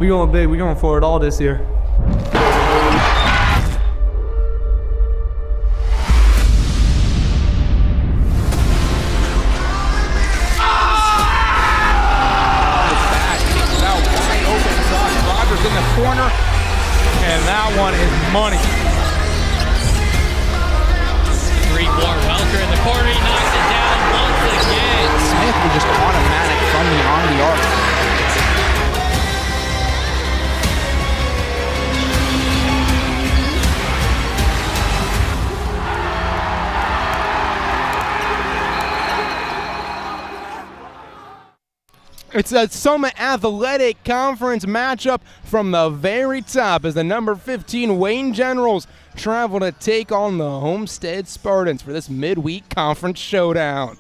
We going big. We going for it all this year. In the corner, and that one is money. 3-4 Welker in the corner, he knocks it down once again. Smith was just automatic from beyond the arc. It's a Summit Athletic Conference matchup from the very top as the number 15 Wayne Generals travel to take on the Homestead Spartans for this midweek conference showdown.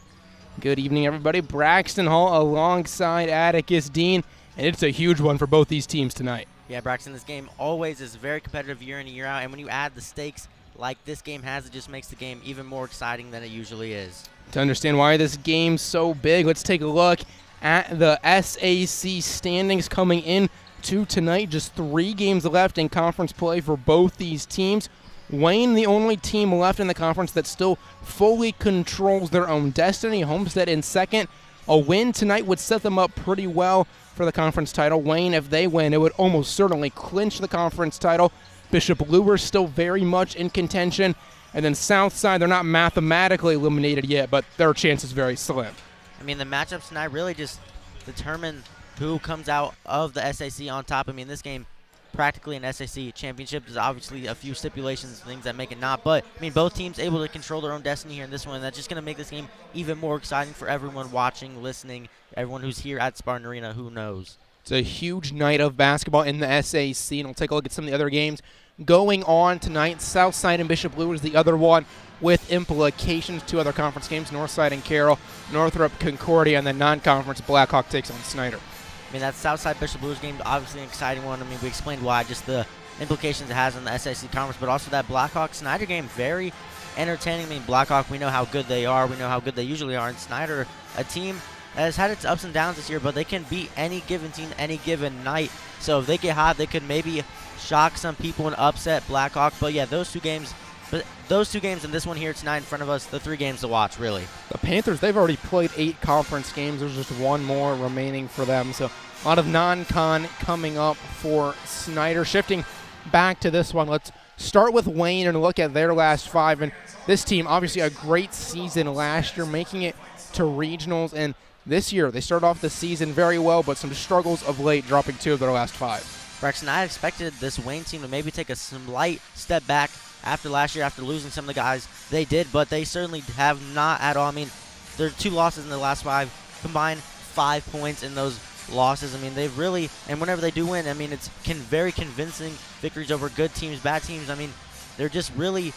Good evening, everybody. Braxton Hall alongside Atticus Dean, and it's a huge one for both these teams tonight. Yeah, Braxton, this game always is very competitive year in and year out, and when you add the stakes like this game has, it just makes the game even more exciting than it usually is. To understand why this game's so big, let's take a look at the SAC standings coming in to tonight. Just 3 games left in conference play for both these teams. Wayne, the only team left in the conference that still fully controls their own destiny. Homestead in second. A win tonight would set them up pretty well for the conference title. Wayne, if they win, it would almost certainly clinch the conference title. Bishop Lewis still very much in contention. And then Southside, they're not mathematically eliminated yet, but their chance is very slim. I mean, the matchups tonight really just determine who comes out of the SAC on top. I mean, this game, practically an SAC championship. There's obviously a few stipulations, things that make it not. But, I mean, both teams able to control their own destiny here in this one. And that's just going to make this game even more exciting for everyone watching, listening, everyone who's here at Spartan Arena. Who knows? It's a huge night of basketball in the SAC, and we'll take a look at some of the other games going on tonight. Southside and Bishop Lewis, the other one with implications. 2 other conference games, Northside and Carroll, Northrop, Concordia, and then non-conference Blackhawk takes on Snyder. I mean, that Southside Bishop Lewis game, obviously an exciting one. I mean, we explained why, just the implications it has on the SAC conference, but also that Blackhawk Snyder game, very entertaining. I mean, Blackhawk, we know how good they are. We know how good they usually are. And Snyder, a team that has had its ups and downs this year, but they can beat any given team any given night. So if they get hot, they could maybe shock some people and upset Blackhawk. But yeah, those two games and this one here tonight in front of us, the 3 games to watch, really. The Panthers, they've already played 8 conference games. There's just 1 more remaining for them. So a lot of non-con coming up for Snyder. Shifting back to this one, let's start with Wayne and look at their last 5. And this team, obviously a great season last year, making it to regionals. And this year, they started off the season very well, but some struggles of late, dropping 2 of their last 5. Braxton, I expected this Wayne team to maybe take a slight step back after last year, after losing some of the guys they did, but they certainly have not at all. I mean, there are 2 losses in the last 5, combined 5 points in those losses. I mean, they've really, and whenever they do win, I mean, it's very convincing victories over good teams, bad teams. I mean, they're just really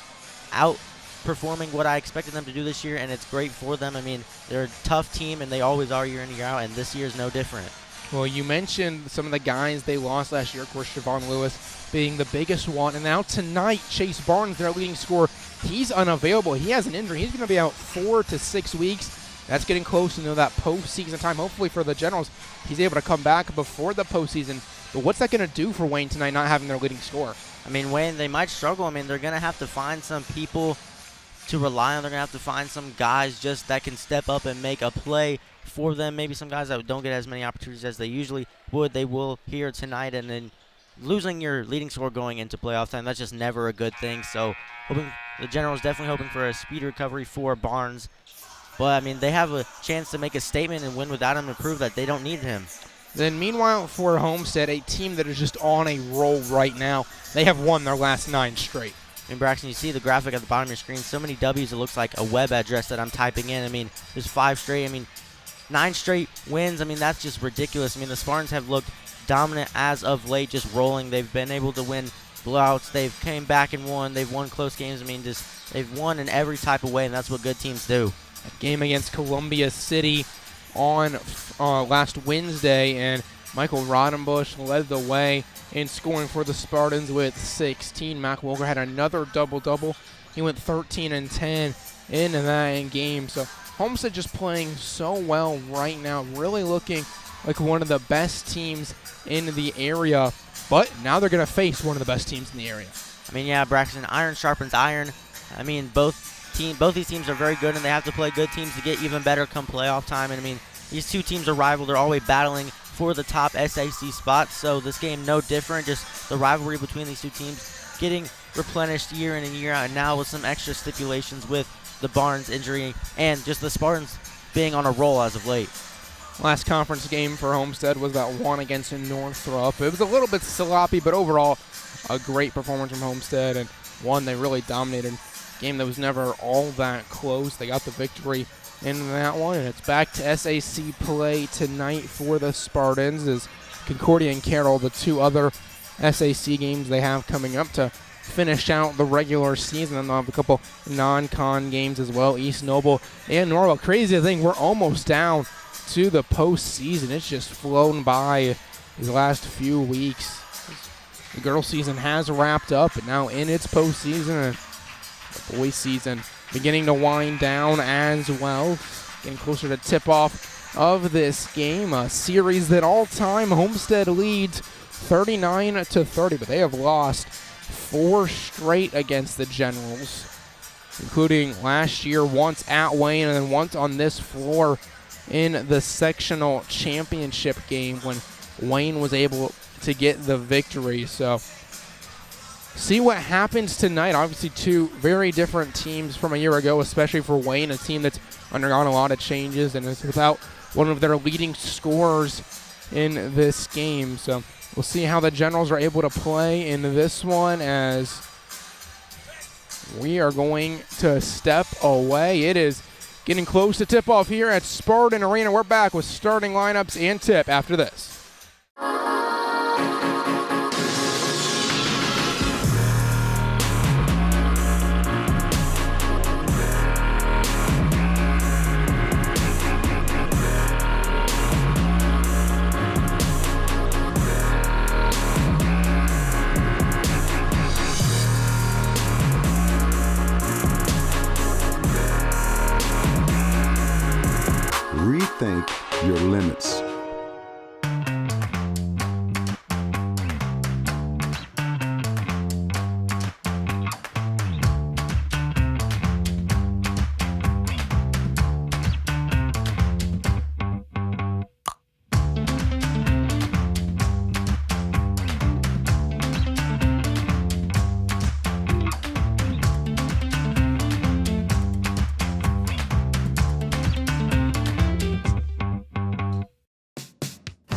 outperforming what I expected them to do this year, and it's great for them. I mean, they're a tough team, and they always are year in and year out, and this year is no different. Well, you mentioned some of the guys they lost last year. Of course, Siobhan Lewis being the biggest one. And now tonight, Chase Barnes, their leading scorer, he's unavailable. He has an injury. He's going to be out 4 to 6 weeks. That's getting close to that postseason time. Hopefully for the Generals, he's able to come back before the postseason. But what's that going to do for Wayne tonight, not having their leading scorer? I mean, Wayne, they might struggle. I mean, they're going to have to find some people to rely on. They're going to have to find some guys just that can step up and make a play for them. Maybe some guys that don't get as many opportunities as they usually would. They will here tonight, and then losing your leading scorer going into playoff time, that's just never a good thing. So the Generals definitely hoping for a speedy recovery for Barnes. But, I mean, they have a chance to make a statement and win without him to prove that they don't need him. Then meanwhile for Homestead, a team that is just on a roll right now, they have won their last 9 straight. And Braxton, you see the graphic at the bottom of your screen, so many W's, it looks like a web address that I'm typing in. I mean, there's 5 straight. I mean, 9 straight wins. I mean, that's just ridiculous. I mean, the Spartans have looked dominant as of late, just rolling. They've been able to win blowouts. They've came back and won. They've won close games. I mean, they've won in every type of way, and that's what good teams do. A game against Columbia City on last Wednesday, and Michael Rodenbush led the way in scoring for the Spartans with 16. Mac Wolger had another double-double. He went 13 and 10 in that game. So Homestead just playing so well right now, really looking like one of the best teams in the area, but now they're going to face one of the best teams in the area. I mean, yeah, Braxton, iron sharpens iron. I mean, both these teams are very good, and they have to play good teams to get even better come playoff time. And I mean, these two teams are rival. They're always battling for the top SAC spots. So this game, no different. Just the rivalry between these two teams getting replenished year in and year out. And now with some extra stipulations with the Barnes injury and just the Spartans being on a roll as of late. Last conference game for Homestead was that one against Northrop. It was a little bit sloppy, but overall a great performance from Homestead, and one they really dominated. Game that was never all that close. They got the victory in that one, and it's back to SAC play tonight for the Spartans as Concordia and Carroll, the two other SAC games they have coming up to finish out the regular season. And they'll have a couple non-con games as well, East Noble and Norwell. Crazy thing, we're almost down to the postseason. It's just flown by these last few weeks. The girls' season has wrapped up, and now in its postseason, and the boys' season beginning to wind down as well. Getting closer to tip-off of this game, a series that all-time Homestead leads 39-30, but they have lost 4 straight against the Generals, including last year once at Wayne and then once on this floor in the sectional championship game when Wayne was able to get the victory. So see what happens tonight. Obviously two very different teams from a year ago, especially for Wayne, a team that's undergone a lot of changes and is without one of their leading scorers in this game. So we'll see how the Generals are able to play in this one as we are going to step away. It is getting close to tip-off here at Spartan Arena. We're back with starting lineups and tip after this. Rethink your limits.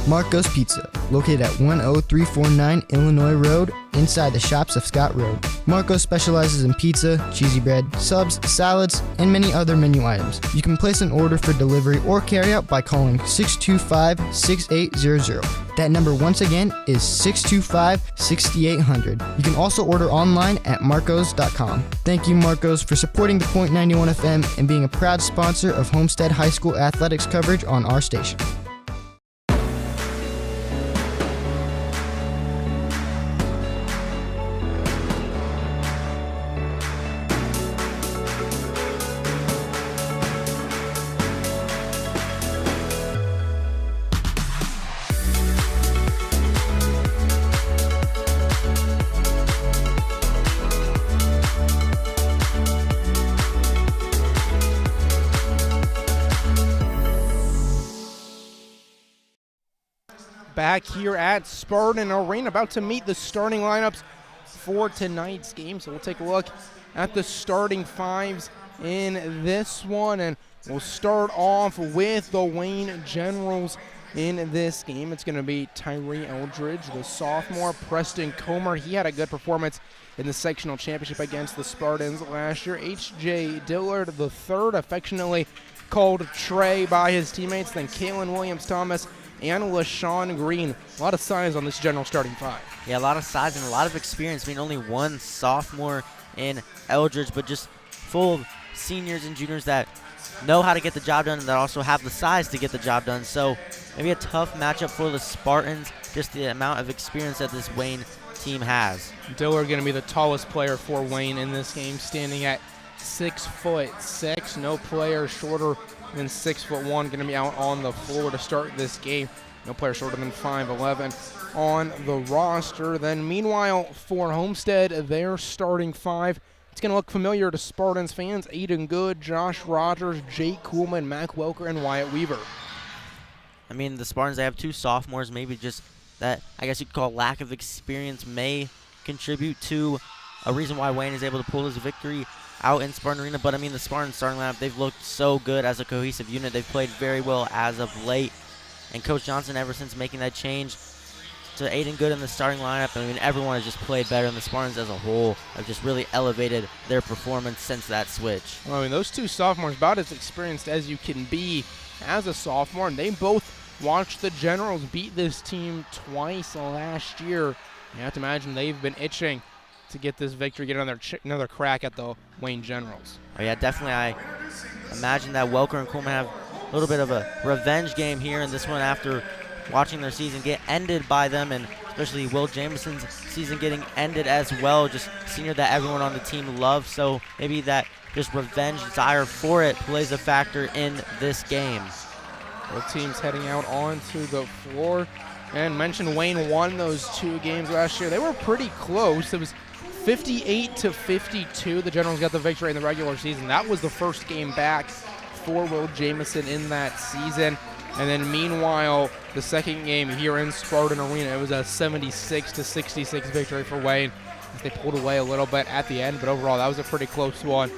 Marco's Pizza, located at 10349 Illinois Road, inside the shops of Scott Road. Marco's specializes in pizza, cheesy bread, subs, salads, and many other menu items. You can place an order for delivery or carryout by calling 625-6800. That number once again is 625-6800. You can also order online at marcos.com. Thank you, Marcos, for supporting the Point 91 FM and being a proud sponsor of Homestead High School athletics coverage on our station. Back here at Spartan Arena, about to meet the starting lineups for tonight's game. So we'll take a look at the starting fives in this one, and we'll start off with the Wayne Generals in this game. It's going to be Tyree Eldridge, the sophomore. Preston Comer, he had a good performance in the sectional championship against the Spartans last year. H.J. Dillard, the third, affectionately called Trey by his teammates. Then Kalen Williams-Thomas and LaShawn Green. A lot of size on this general starting five. Yeah, a lot of size and a lot of experience. I mean, only one sophomore in Eldridge, but just full of seniors and juniors that know how to get the job done and that also have the size to get the job done. So maybe a tough matchup for the Spartans, just the amount of experience that this Wayne team has. Dillard going to be the tallest player for Wayne in this game, standing at 6'6". No player shorter than 6'1" going to be out on the floor to start this game. No player shorter than 5'11" on the roster. Then meanwhile for Homestead, their starting five, it's going to look familiar to Spartans fans. Aiden Good, Josh Rogers, Jake Kuhlman, Mac Welker, and Wyatt Weaver. I mean, the Spartans, they have two sophomores. Maybe just that, I guess you could call lack of experience, may contribute to a reason why Wayne is able to pull his victory out in Spartan Arena. But I mean, the Spartans starting lineup, they've looked so good as a cohesive unit. They've played very well as of late. And Coach Johnson, ever since making that change to Aiden Good in the starting lineup, I mean, everyone has just played better, and the Spartans as a whole have just really elevated their performance since that switch. Well, I mean, those two sophomores about as experienced as you can be as a sophomore, and they both watched the Generals beat this team twice last year. You have to imagine they've been itching to get this victory, get another crack at the Wayne Generals. Oh yeah, definitely. I imagine that Welker and Kuhlman have a little bit of a revenge game here in this one after watching their season get ended by them, and especially Will Jameson's season getting ended as well. Just senior that everyone on the team loves, so maybe that just revenge desire for it plays a factor in this game. Both teams heading out onto the floor. And mentioned Wayne won those two games last year. They were pretty close. It was 58-52. The Generals got the victory in the regular season. That was the first game back for Will Jameson in that season. And then meanwhile, the second game here in Spartan Arena, it was a 76-66 victory for Wayne. They pulled away a little bit at the end, but overall that was a pretty close one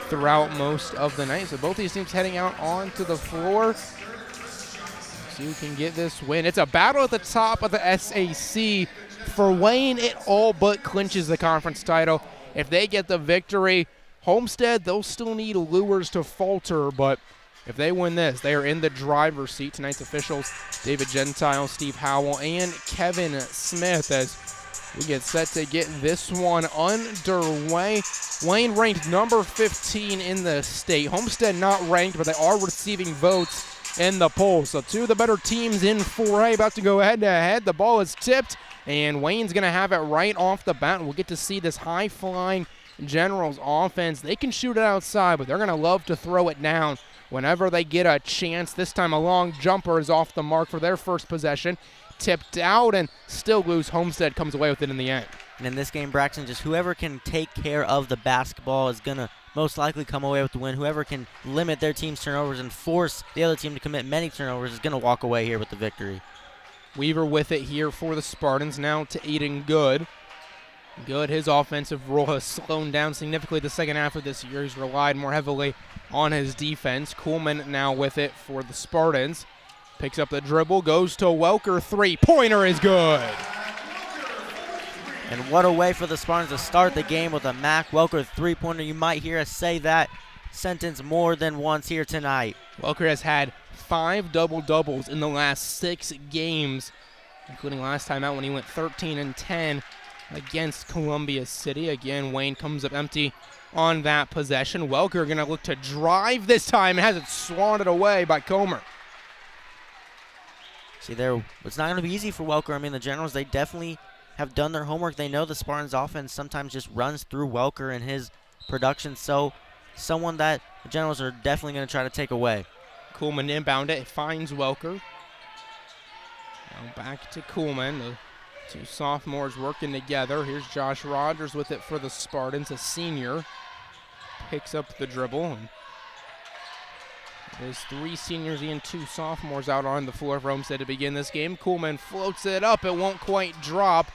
throughout most of the night. So both these teams heading out onto the floor. So you can get this win. It's a battle at the top of the SAC. For Wayne, it all but clinches the conference title. If they get the victory, Homestead, they'll still need lures to falter, but if they win this, they are in the driver's seat. Tonight's officials, David Gentile, Steve Howell, and Kevin Smith, as we get set to get this one underway. Wayne ranked number 15 in the state. Homestead not ranked, but they are receiving votes in the polls. So two of the better teams in 4A about to go head-to-head. The ball is tipped, and Wayne's going to have it right off the bat. We'll get to see this high-flying Generals offense. They can shoot it outside, but they're going to love to throw it down whenever they get a chance. This time a long jumper is off the mark for their first possession. Tipped out and still loose. Homestead comes away with it in the end. And in this game, Braxton, just whoever can take care of the basketball is going to most likely come away with the win. Whoever can limit their team's turnovers and force the other team to commit many turnovers is going to walk away here with the victory. Weaver with it here for the Spartans. Now to Aiden Good. Good, his offensive role has slowed down significantly the second half of this year. He's relied more heavily on his defense. Kuhlman now with it for the Spartans. Picks up the dribble, goes to Welker. Three-pointer is good. And what a way for the Spartans to start the game with a Mac Welker three-pointer. You might hear us say that sentence more than once here tonight. Welker has had 5 double-doubles in the last 6 games, including last time out when he went 13-10 against Columbia City. Again, Wayne comes up empty on that possession. Welker going to look to drive this time and has it swatted away by Comer. See there, it's not going to be easy for Welker. I mean, the Generals, they definitely have done their homework. They know the Spartans offense sometimes just runs through Welker and his production. So someone that the Generals are definitely going to try to take away. Kuhlman inbound it, finds Welker. Now back to Kuhlman. The two sophomores working together. Here's Josh Rogers with it for the Spartans, a senior. Picks up the dribble. And there's 3 seniors and 2 sophomores out on the floor for Homestead to begin this game. Kuhlman floats it up. It won't quite drop.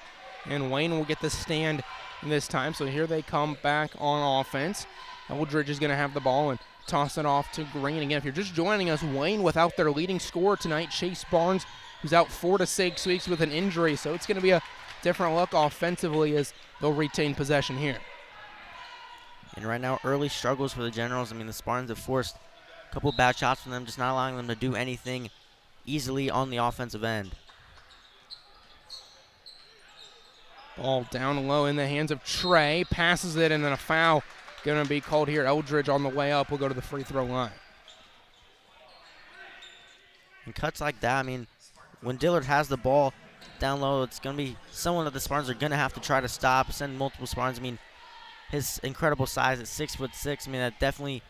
And Wayne will get the stand this time. So here they come back on offense. Eldridge is going to have the ball and toss it off to Green. Again, if you're just joining us, Wayne without their leading scorer tonight, Chase Barnes, who's out 4 to 6 weeks with an injury. So it's going to be a different look offensively as they'll retain possession here. And right now, early struggles for the Generals. I mean, the Spartans have forced a couple bad shots from them, just not allowing them to do anything easily on the offensive end. Ball down low in the hands of Trey. Passes it, and then a foul going to be called here. Eldridge on the way up will go to the free throw line. And cuts like that, I mean, when Dillard has the ball down low, it's going to be someone that the Spartans are going to have to try to stop, send multiple Spartans. I mean, his incredible size at 6'6", I mean, that definitely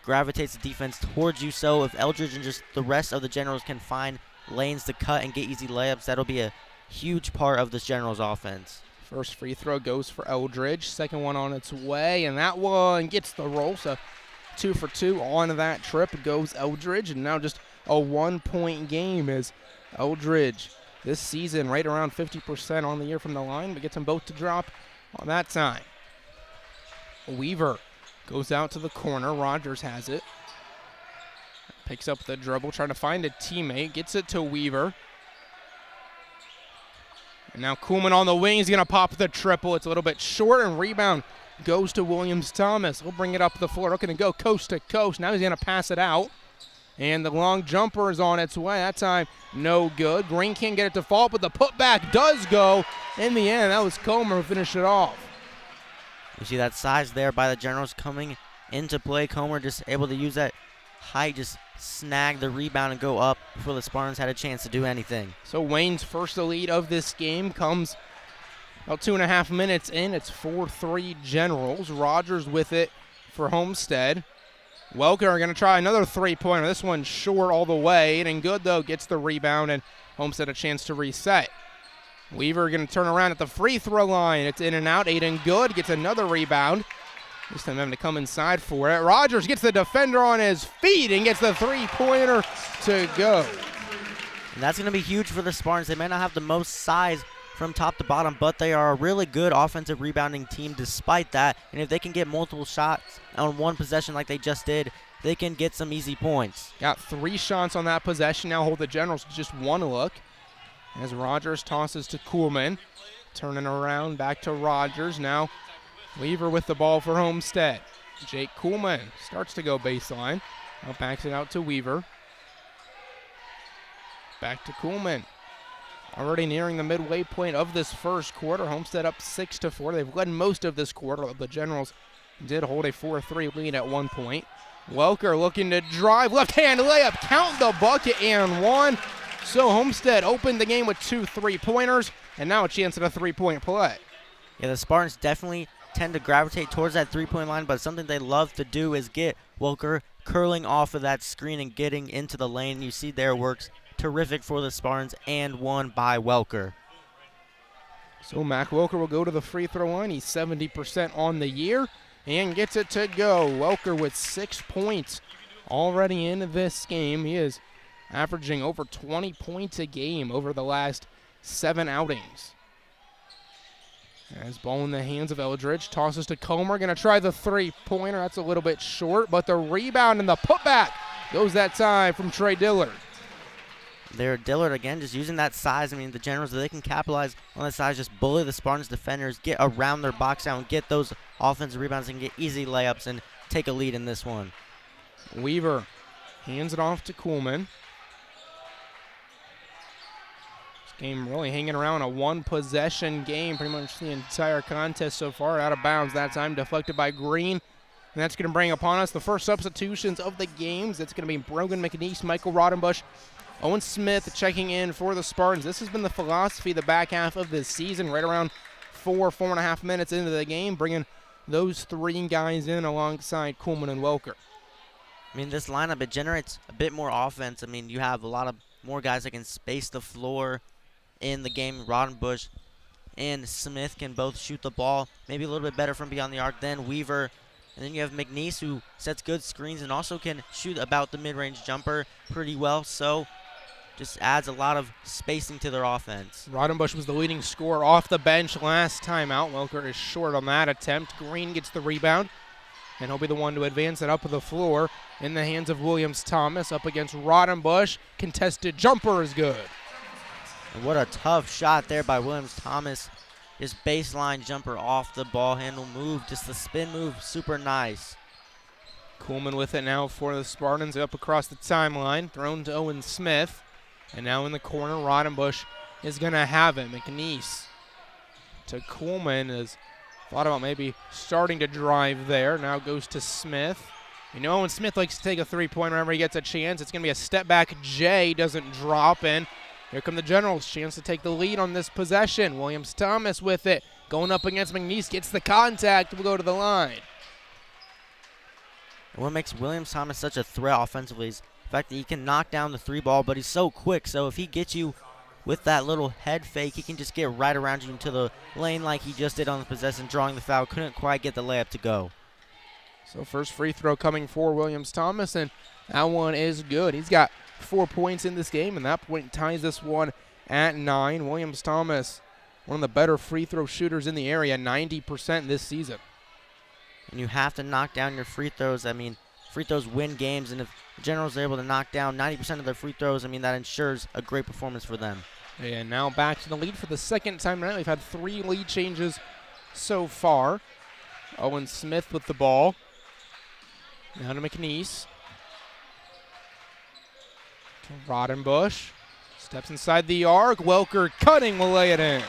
gravitates the defense towards you. So if Eldridge and just the rest of the Generals can find lanes to cut and get easy layups. That'll be a huge part of this Generals offense. First free throw goes for Eldridge. Second one on its way, and that one gets the roll. So 2 for 2 on that trip goes Eldridge, and now just a 1-point game as Eldridge this season right around 50% on the year from the line, but gets them both to drop on that time. Weaver goes out to the corner. Rogers has it. Picks up the dribble, trying to find a teammate. Gets it to Weaver. And now Kuhlman on the wing. He's going to pop the triple. It's a little bit short, and rebound goes to Williams-Thomas. He'll bring it up the floor. Looking to go coast to coast. Now he's going to pass it out. And the long jumper is on its way. That time, no good. Green can't get it to fall, but the putback does go. In the end, that was Comer who finished it off. You see that size there by the Generals coming into play. Comer just able to use that height, just snag the rebound and go up before the Spartans had a chance to do anything. So Wayne's first lead of this game comes about 2.5 minutes in. It's 4-3 Generals. Rogers with it for Homestead. Welker are going to try another three-pointer. This one's short all the way. It ain't good, though. Gets the rebound, and Homestead a chance to reset. Weaver going to turn around at the free throw line. It's in and out. Aiden Good gets another rebound. This time having to come inside for it. Rogers gets the defender on his feet and gets the three-pointer to go. And that's going to be huge for the Spartans. They may not have the most size from top to bottom, but they are a really good offensive rebounding team despite that. And if they can get multiple shots on one possession like they just did, they can get some easy points. Got 3 shots on that possession. Now hold the Generals to just 1 look. As Rogers tosses to Kuhlman. Turning around back to Rogers. Now Weaver with the ball for Homestead. Jake Kuhlman starts to go baseline. Now backs it out to Weaver. Back to Kuhlman. Already nearing the midway point of this first quarter. Homestead up 6-4. They've led most of this quarter. The Generals did hold a 4-3 lead at one point. Welker looking to drive. Left-hand layup. Count the bucket and 1. So Homestead opened the game with 2 3-pointers, and now a chance at a 3-point play. Yeah, the Spartans definitely tend to gravitate towards that 3-point line, but something they love to do is get Welker curling off of that screen and getting into the lane. You see there works terrific for the Spartans, and 1 by Welker. So Mac Welker will go to the free throw line. He's 70% on the year and gets it to go. Welker with 6 points already in this game. He is averaging over 20 points a game over the last 7 outings. As ball in the hands of Eldridge, tosses to Comer, going to try the 3-pointer. That's a little bit short, but the rebound and the putback goes that time from Trey Dillard. There, Dillard again just using that size. I mean, the Generals, they can capitalize on that size, just bully the Spartans defenders, get around their box out and get those offensive rebounds and get easy layups and take a lead in this one. Weaver hands it off to Kuhlman. Game really hanging around a 1-possession game pretty much the entire contest so far. Out of bounds that time, deflected by Green. And that's going to bring upon us the first substitutions of the games. It's going to be Brogan McNeese, Michael Rodenbush, Owen Smith checking in for the Spartans. This has been the philosophy the back half of this season, right around 4.5 minutes into the game, bringing those 3 guys in alongside Kuhlman and Welker. I mean, this lineup, it generates a bit more offense. I mean, you have a lot of more guys that can space the floor in the game. Rodenbush and Smith can both shoot the ball maybe a little bit better from beyond the arc than Weaver. And then you have McNeese, who sets good screens and also can shoot about the mid-range jumper pretty well. So just adds a lot of spacing to their offense. Rodenbush was the leading scorer off the bench last time out. Welker is short on that attempt. Green gets the rebound, and he'll be the one to advance it up the floor in the hands of Williams-Thomas up against Rodenbush. Contested jumper is good. And what a tough shot there by Williams-Thomas. Just baseline jumper off the ball handle move. Just the spin move, super nice. Kuhlman with it now for the Spartans up across the timeline. Thrown to Owen Smith. And now in the corner, Rodenbush is going to have it. McNeese to Kuhlman has thought about maybe starting to drive there. Now goes to Smith. You know Owen Smith likes to take a 3-pointer whenever he gets a chance. It's going to be a step back. Jay doesn't drop in. Here come the Generals. Chance to take the lead on this possession. Williams-Thomas with it. Going up against McNeese. Gets the contact. Will go to the line. And what makes Williams-Thomas such a threat offensively is The fact that he can knock down the 3 ball, but he's so quick. So if he gets you with that little head fake, he can just get right around you into the lane like he just did on the possession, drawing the foul. Couldn't quite get the layup to go. So first free throw coming for Williams-Thomas, and that one is good. He's got 4 points in this game, and that point ties this one at 9. Williams-Thomas, one of the better free throw shooters in the area, 90% this season. And you have to knock down your free throws. I mean, free throws win games, and if the Generals are able to knock down 90% of their free throws, I mean, that ensures a great performance for them. And now back to the lead for the second time tonight. We've had 3 lead changes so far. Owen Smith with the ball. Now to McNeese. To Rodenbush. Steps inside the arc. Welker cutting will lay it in.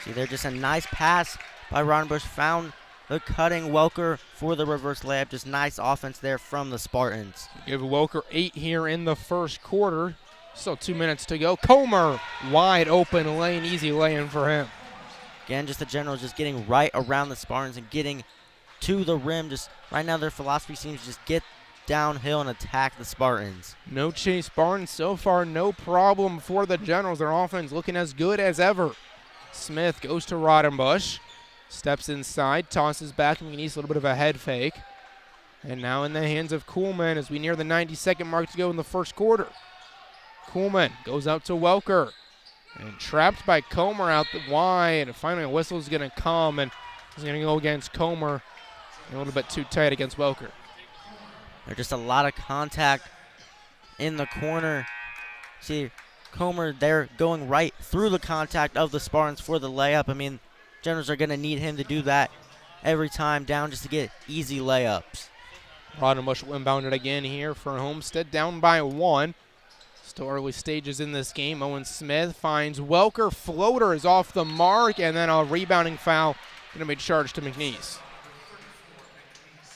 See, they're just a nice pass by Rodenbush. Found the cutting Welker for the reverse layup. Just nice offense there from the Spartans. Give Welker 8 here in the first quarter. Still 2 minutes to go. Comer, wide open lane. Easy lay-in for him. Again, just the Generals just getting right around the Spartans and getting to the rim. Just right now their philosophy seems to just get downhill and attack the Spartans. No Chase Barnes so far, no problem for the Generals. Their offense looking as good as ever. Smith goes to Rodenbush, steps inside, tosses back, and McNeese a little bit of a head fake. And now in the hands of Kuhlman as we near the 90-second mark to go in the first quarter. Kuhlman goes out to Welker, and trapped by Comer out the wide. And finally a whistle is going to come, and he's going to go against Comer. A little bit too tight against Welker. There's just a lot of contact in the corner. See, Comer there going right through the contact of the Spartans for the layup. I mean, Generals are going to need him to do that every time down just to get easy layups. Rodenbush will inbound it again here for Homestead, down by 1. Still early stages in this game. Owen Smith finds Welker. Floater is off the mark, and then a rebounding foul going to be charged to McNeese.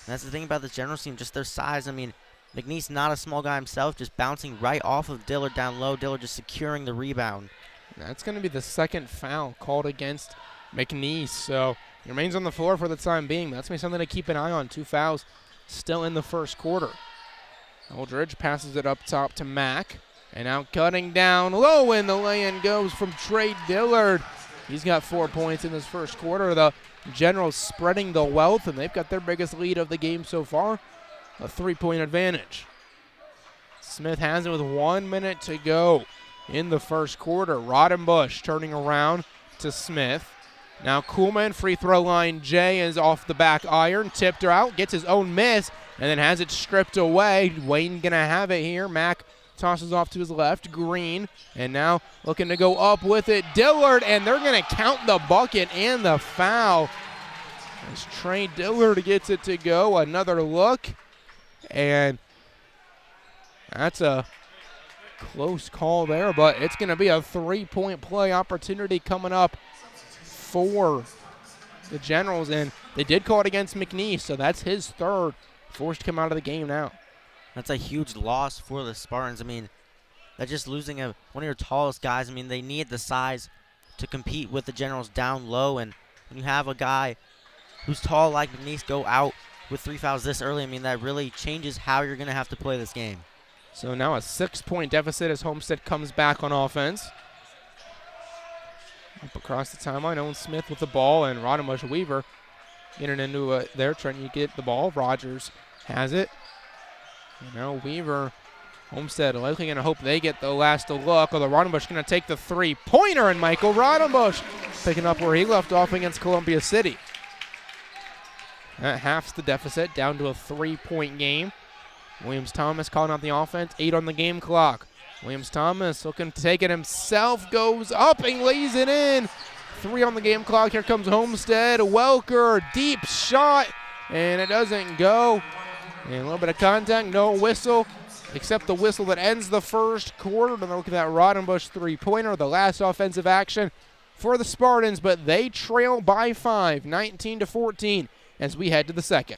That's the thing about the Generals team, just their size. I mean, McNeese not a small guy himself, just bouncing right off of Dillard down low. Dillard just securing the rebound. That's going to be the second foul called against McNeese. So he remains on the floor for the time being. That's going to be something to keep an eye on. 2 fouls still in the first quarter. Eldridge passes it up top to Mack. And now cutting down low, and the lay-in goes from Trey Dillard. He's got 4 points in this first quarter. The Generals spreading the wealth, and they've got their biggest lead of the game so far, a 3-point advantage. Smith has it with 1 minute to go in the first quarter. Rodenbush turning around to Smith. Now Kuhlman, free throw line. Jay is off the back iron, tipped her out, gets his own miss, and then has it stripped away. Wayne gonna have it here. Mack tosses off to his left. Green, and now looking to go up with it. Dillard, and they're going to count the bucket and the foul. As Trey Dillard gets it to go. Another look, and that's a close call there, but it's going to be a 3-point play opportunity coming up for the Generals, and they did call it against McNeese, so that's his third. Forced to come out of the game now. That's a huge loss for the Spartans. I mean, they're just losing one of your tallest guys. I mean, they need the size to compete with the Generals down low. And when you have a guy who's tall like McNeese go out with 3 fouls this early, I mean, that really changes how you're going to have to play this game. So now a 6-point deficit as Homestead comes back on offense. Up across the timeline, Owen Smith with the ball, and Rodenbush Weaver getting into there, trying to get the ball. Rogers has it. And now Weaver, Homestead likely going to hope they get the last look. Although Rodenbush going to take the 3-pointer, and Michael Rodenbush picking up where he left off against Columbia City. That halves the deficit down to a 3-point game. Williams-Thomas calling out the offense, 8 on the game clock. Williams-Thomas looking to take it himself, goes up and lays it in. 3 on the game clock. Here comes Homestead. Welker, deep shot, and it doesn't go. And a little bit of contact, no whistle, except the whistle that ends the first quarter. And look at that Rodenbush 3-pointer, the last offensive action for the Spartans, but they trail by 5, 19-14, as we head to the second.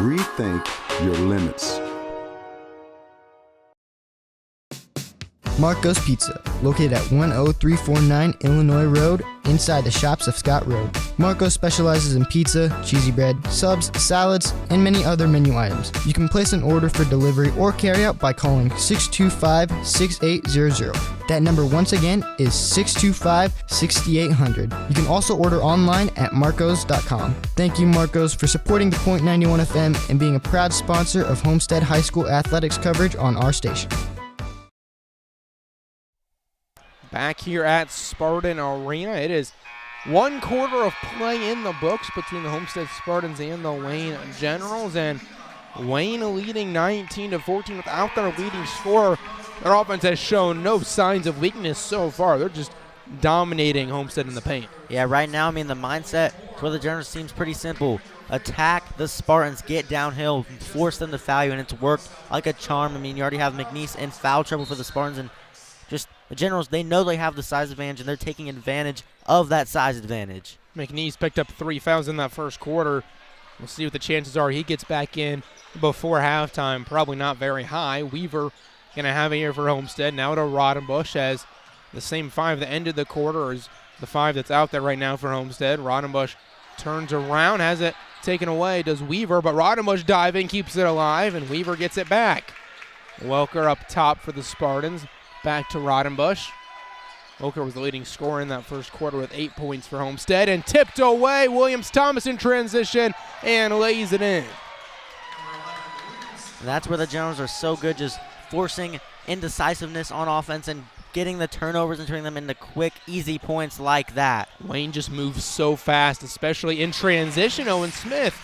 Rethink your limits. Marco's Pizza, located at 10349 Illinois Road, inside the shops of Scott Road. Marco's specializes in pizza, cheesy bread, subs, salads, and many other menu items. You can place an order for delivery or carryout by calling 625-6800. That number once again is 625-6800. You can also order online at marcos.com. Thank you, Marcos, for supporting the Point 91 FM and being a proud sponsor of Homestead High School athletics coverage on our station. Back here at Spartan Arena, it is 1 quarter of play in the books between the Homestead Spartans and the Wayne Generals, and Wayne leading 19-14 without their leading scorer. Their offense has shown no signs of weakness so far. They're just dominating Homestead in the paint. Yeah, right now, I mean, the mindset for the Generals seems pretty simple. Attack the Spartans, get downhill, force them to foul you, and it's worked like a charm. I mean, you already have McNeese in foul trouble for the Spartans, and just the Generals, they know they have the size advantage, and they're taking advantage of that size advantage. McNeese picked up 3 fouls in that first quarter. We'll see what the chances are he gets back in before halftime. Probably not very high. Weaver going to have it here for Homestead. Now to Rodenbush, as the same 5 that ended the quarter is the 5 that's out there right now for Homestead. Rodenbush turns around, has it taken away, does Weaver, but Rodenbush diving, keeps it alive, and Weaver gets it back. Welker up top for the Spartans. Back to Rodenbush. Welker was the leading scorer in that first quarter with 8 points for Homestead, and tipped away. Williams-Thomas in transition and lays it in. And that's where the Generals are so good, just forcing indecisiveness on offense and getting the turnovers and turning them into quick, easy points like that. Wayne just moves so fast, especially in transition. Owen Smith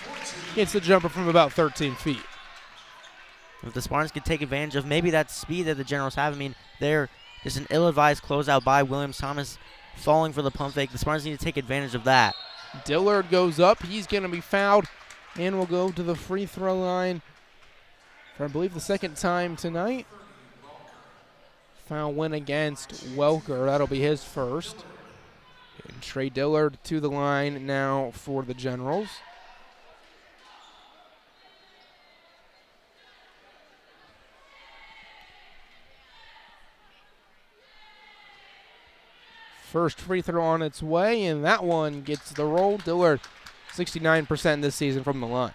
gets the jumper from about 13 feet. If the Spartans could take advantage of maybe that speed that the Generals have, I mean, they're just an ill-advised closeout by Williams-Thomas falling for the pump fake. The Spartans need to take advantage of that. Dillard goes up. He's going to be fouled and will go to the free throw line for, I believe, the second time tonight. Foul went against Welker. That'll be his first. And Trey Dillard to the line now for the Generals. First free throw on its way, and that one gets the roll. Dillard, 69% this season from the line.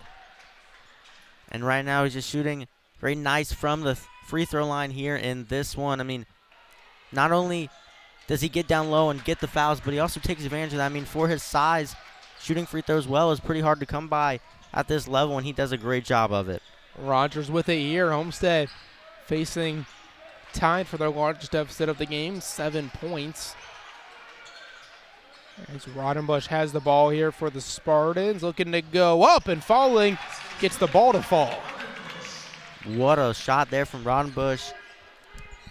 And right now he's just shooting very nice from the free throw line here in this one. I mean, not only does he get down low and get the fouls, but he also takes advantage of that. I mean, for his size, shooting free throws well is pretty hard to come by at this level, and he does a great job of it. Rogers with it here. Homestead facing tied for their largest deficit of the game, 7 points. As Rodenbush has the ball here for the Spartans, looking to go up and falling, gets the ball to fall. What a shot there from Rodenbush.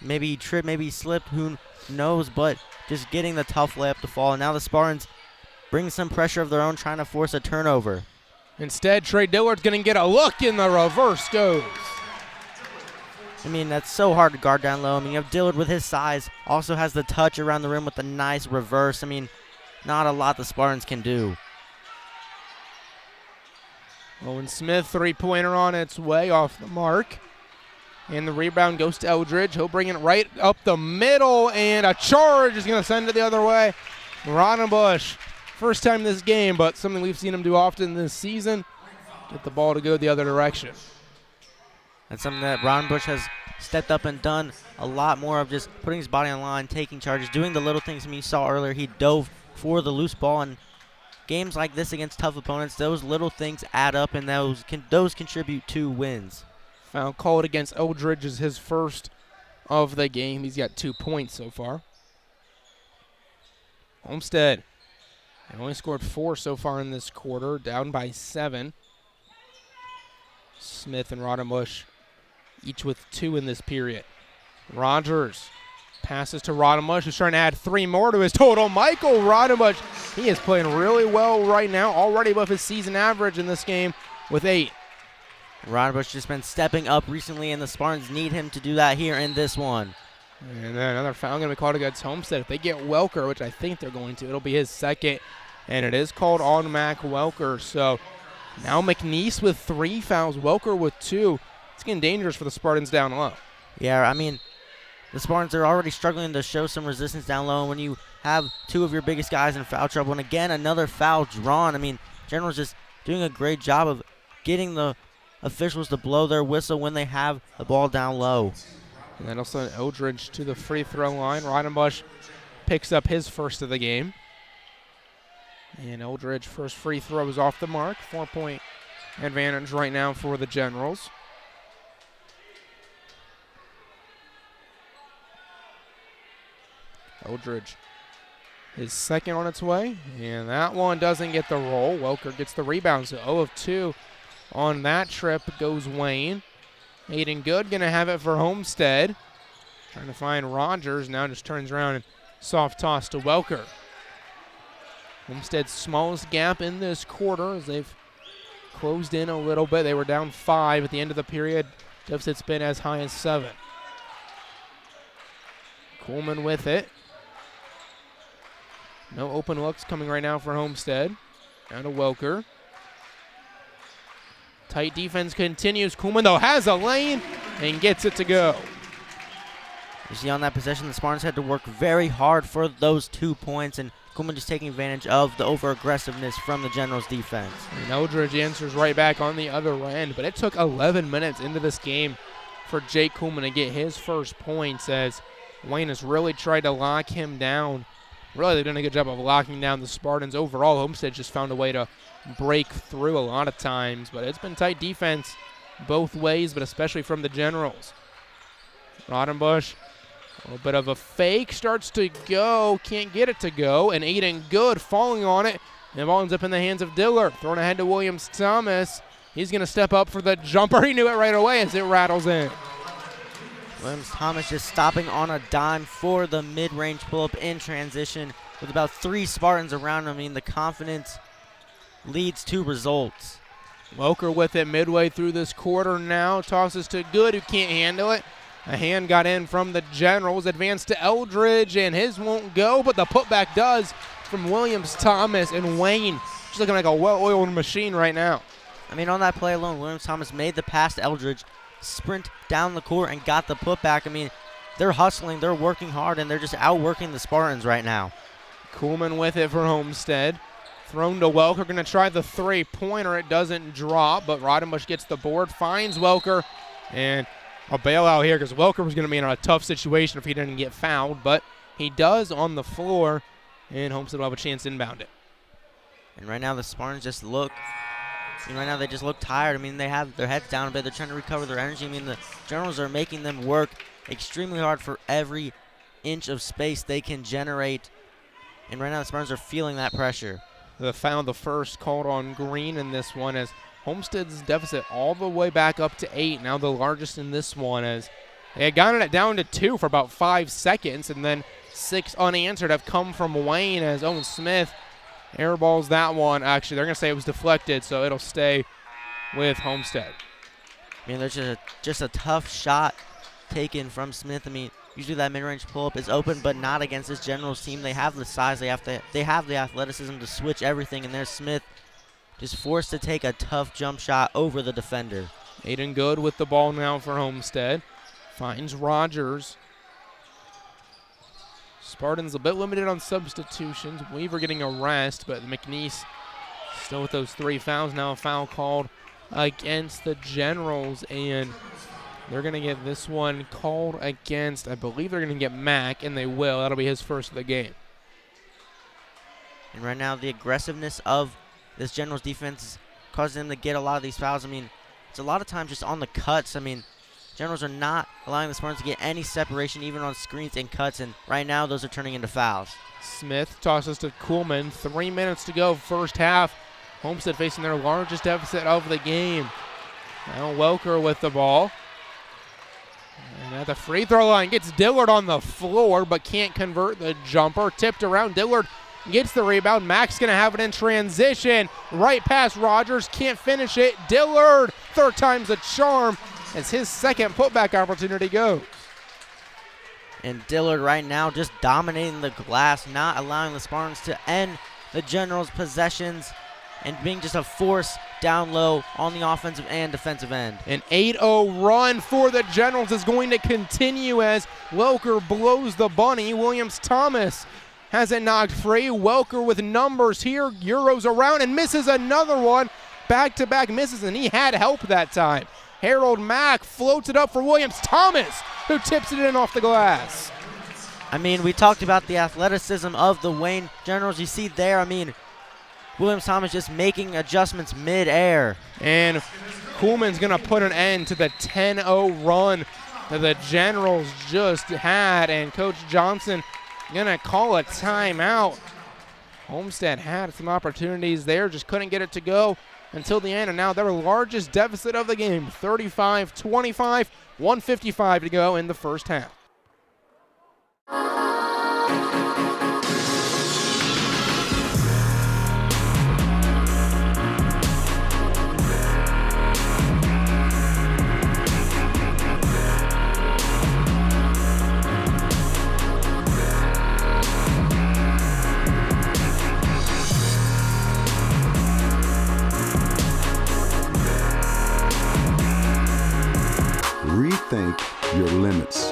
Maybe he tripped, maybe he slipped, who knows, but just getting the tough layup to fall. And now the Spartans bring some pressure of their own, trying to force a turnover. Instead, Trey Dillard's going to get a look, and the reverse goes. I mean, that's so hard to guard down low. I mean, you have Dillard with his size, also has the touch around the rim with a nice reverse. I mean, not a lot the Spartans can do. Owen Smith, three-pointer on its way, off the mark. And the rebound goes to Eldridge. He'll bring it right up the middle, and a charge is going to send it the other way. Rodenbush, first time this game, but something we've seen him do often this season, get the ball to go the other direction. That's something that Rodenbush has stepped up and done a lot more of, just putting his body on the line, taking charges, doing the little things. I mean, you saw earlier he dove for the loose ball, and games like this against tough opponents, those little things add up, and those contribute to wins. Foul called against Eldridge is his first of the game. He's got 2 points so far. Homestead, they only scored 4 so far in this quarter, down by 7. Smith and Rodenbush each with 2 in this period. Rogers passes to Rodenbush, who's trying to add 3 more to his total. Michael Rodenbush, he is playing really well right now, already above his season average in this game with 8. Rodenbush just been stepping up recently, and the Spartans need him to do that here in this one. And then another foul going to be called against Homestead. If they get Welker, which I think they're going to, it'll be his second, and it is called on Mac Welker. So Now McNeese with 3 fouls, Welker with 2. It's getting dangerous for the Spartans down low. Yeah, I mean, the Spartans are already struggling to show some resistance down low. And when you have 2 of your biggest guys in foul trouble, and again, another foul drawn, I mean, General's just doing a great job of getting the officials to blow their whistle when they have the ball down low. And then also Eldridge to the free throw line. Rodenbush picks up his first of the game. And Eldridge first free throw is off the mark. 4-point advantage right now for the Generals. Eldridge is second on its way, and that one doesn't get the roll. Welker gets the rebound, so 0 of 2 on that trip goes Wayne. Aiden Good gonna have it for Homestead. Trying to find Rogers, now just turns around and soft toss to Welker. Homestead's smallest gap in this quarter as they've closed in a little bit. They were down 5 at the end of the period. Deficit's been as high as 7. Coleman with it. No open looks coming right now for Homestead. Down to Welker. Tight defense continues. Coleman, though, has a lane and gets it to go. You see on that possession, the Spartans had to work very hard for those 2 points, and Coleman just taking advantage of the over-aggressiveness from the Generals' defense. And Eldridge answers right back on the other end, but it took 11 minutes into this game for Jake Coleman to get his first points as Wayne has really tried to lock him down. Really, they've done a good job of locking down the Spartans. Overall, Homestead just found a way to break through a lot of times, but it's been tight defense both ways, but especially from the Generals. Rodenbush, a little bit of a fake, starts to go, can't get it to go, and Aiden Good falling on it, and the ball ends up in the hands of Dillard. Thrown ahead to Williams-Thomas. He's going to step up for the jumper. He knew it right away as it rattles in. Williams-Thomas just stopping on a dime for the mid-range pull-up in transition with about 3 Spartans around him. I mean, the confidence leads to results. Welker with it midway through this quarter now. Tosses to Good, who can't handle it. A hand got in from the Generals. Advanced to Eldridge, and his won't go, but the putback does from Williams-Thomas. And Wayne just looking like a well-oiled machine right now. I mean, on that play alone, Williams-Thomas made the pass to Eldridge, sprint down the court, and got the putback. I mean, they're hustling, they're working hard, and they're just outworking the Spartans right now. Coleman with it for Homestead. Thrown to Welker, going to try the three-pointer. It doesn't drop, but Rodenbush gets the board, finds Welker, and a bailout here because Welker was going to be in a tough situation if he didn't get fouled, but he does on the floor, and Homestead will have a chance to inbound it. And right now the Spartans just look, they just look tired. I mean, they have their heads down a bit. They're trying to recover their energy. I mean, the Generals are making them work extremely hard for every inch of space they can generate, and right now the Spartans are feeling that pressure. The foul, the first called on Green in this one as Homestead's deficit all the way back up to 8. Now the largest in this one as they had gotten it down to 2 for about 5 seconds, and then 6 unanswered have come from Wayne as Owen Smith airballs that one. Actually, they're going to say it was deflected, so it'll stay with Homestead. I mean, there's just a tough shot taken from Smith. I mean, usually that mid-range pull-up is open, but not against this Generals team. They have the size, they have the athleticism to switch everything, and there's Smith just forced to take a tough jump shot over the defender. Aiden Good with the ball now for Homestead. Finds Rogers. Spartans a bit limited on substitutions. Weaver getting a rest, but McNeese still with those 3 fouls. Now a foul called against the Generals, and they're going to get this one called against, I believe they're going to get Mack, and they will. That'll be his first of the game. And right now the aggressiveness of this Generals defense is causing them to get a lot of these fouls. I mean, it's a lot of times just on the cuts. I mean, Generals are not allowing the Spartans to get any separation even on screens and cuts, and right now those are turning into fouls. Smith tosses to Kuhlman. 3 minutes to go, first half. Homestead facing their largest deficit of the game. Now Welker with the ball. And at the free throw line, gets Dillard on the floor, but can't convert the jumper. Tipped around, Dillard gets the rebound. Mack's going to have it in transition. Right past Rogers, can't finish it. Dillard, 3rd time's a charm, as his second putback opportunity goes. And Dillard right now just dominating the glass, not allowing the Spartans to end the Generals' possessions. and being just a force down low on the offensive and defensive end. An 8-0 run for the Generals is going to continue as Welker blows the bunny. Williams-Thomas has it knocked free. Welker with numbers here, Euros around and misses another one. Back-to-back misses, and he had help that time. Harold Mack floats it up for Williams-Thomas, who tips it in off the glass. I mean, we talked about the athleticism of the Wayne Generals. You see there, I mean, Williams-Thomas just making adjustments mid-air. And Kuhlman's going to put an end to the 10-0 run that the Generals just had, and Coach Johnson going to call a timeout. Homestead had some opportunities there, just couldn't get it to go until the end, and now their largest deficit of the game, 35-25, 1:55 to go in the first half. Rethink your limits.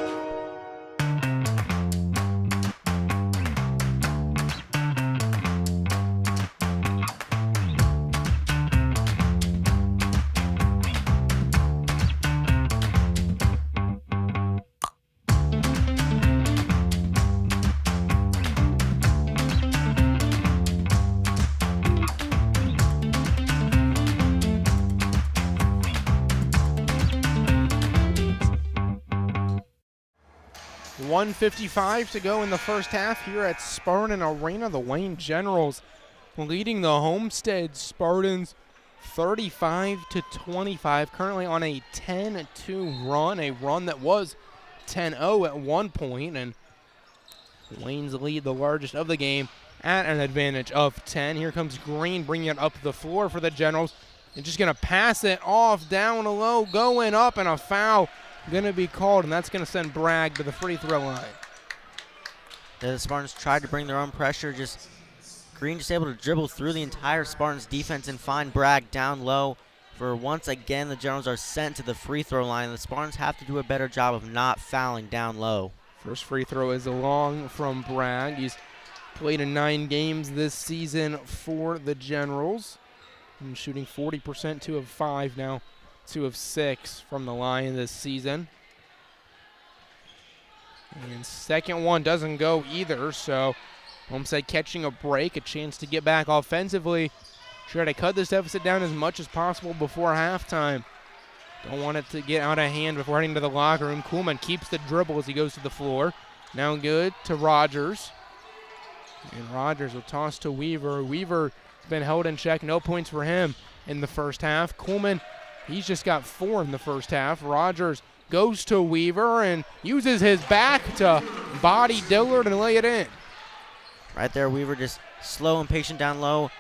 .155 to go in the first half here at Spartan Arena. The Wayne Generals leading the Homestead Spartans 35-25, currently on a 10-2 run, a run that was 10-0 at one point, and Wayne's lead, the largest of the game, at an advantage of 10. Here comes Green bringing it up the floor for the Generals, and just going to pass it off down low, going up, and a foul going to be called, and that's going to send Bragg to the free throw line. The Spartans tried to bring their own pressure, Green just able to dribble through the entire Spartans defense and find Bragg down low. For once again, the Generals are sent to the free throw line. The Spartans have to do a better job of not fouling down low. First free throw is long from Bragg. He's played in 9 games this season for the Generals, and shooting 40%, 2 of 5 now. 2 of 6 from the line this season. And second one doesn't go either, so Homestead catching a break, a chance to get back offensively. Try to cut this deficit down as much as possible before halftime. Don't want it to get out of hand before heading to the locker room. Kuhlman keeps the dribble as he goes to the floor. Now good to Rogers. And Rogers will toss to Weaver. Weaver's been held in check, no points for him in the first half. Kuhlman, he's just got 4 in the first half. Rogers goes to Weaver and uses his back to body Dillard and lay it in. Right there, Weaver just slow and patient down low.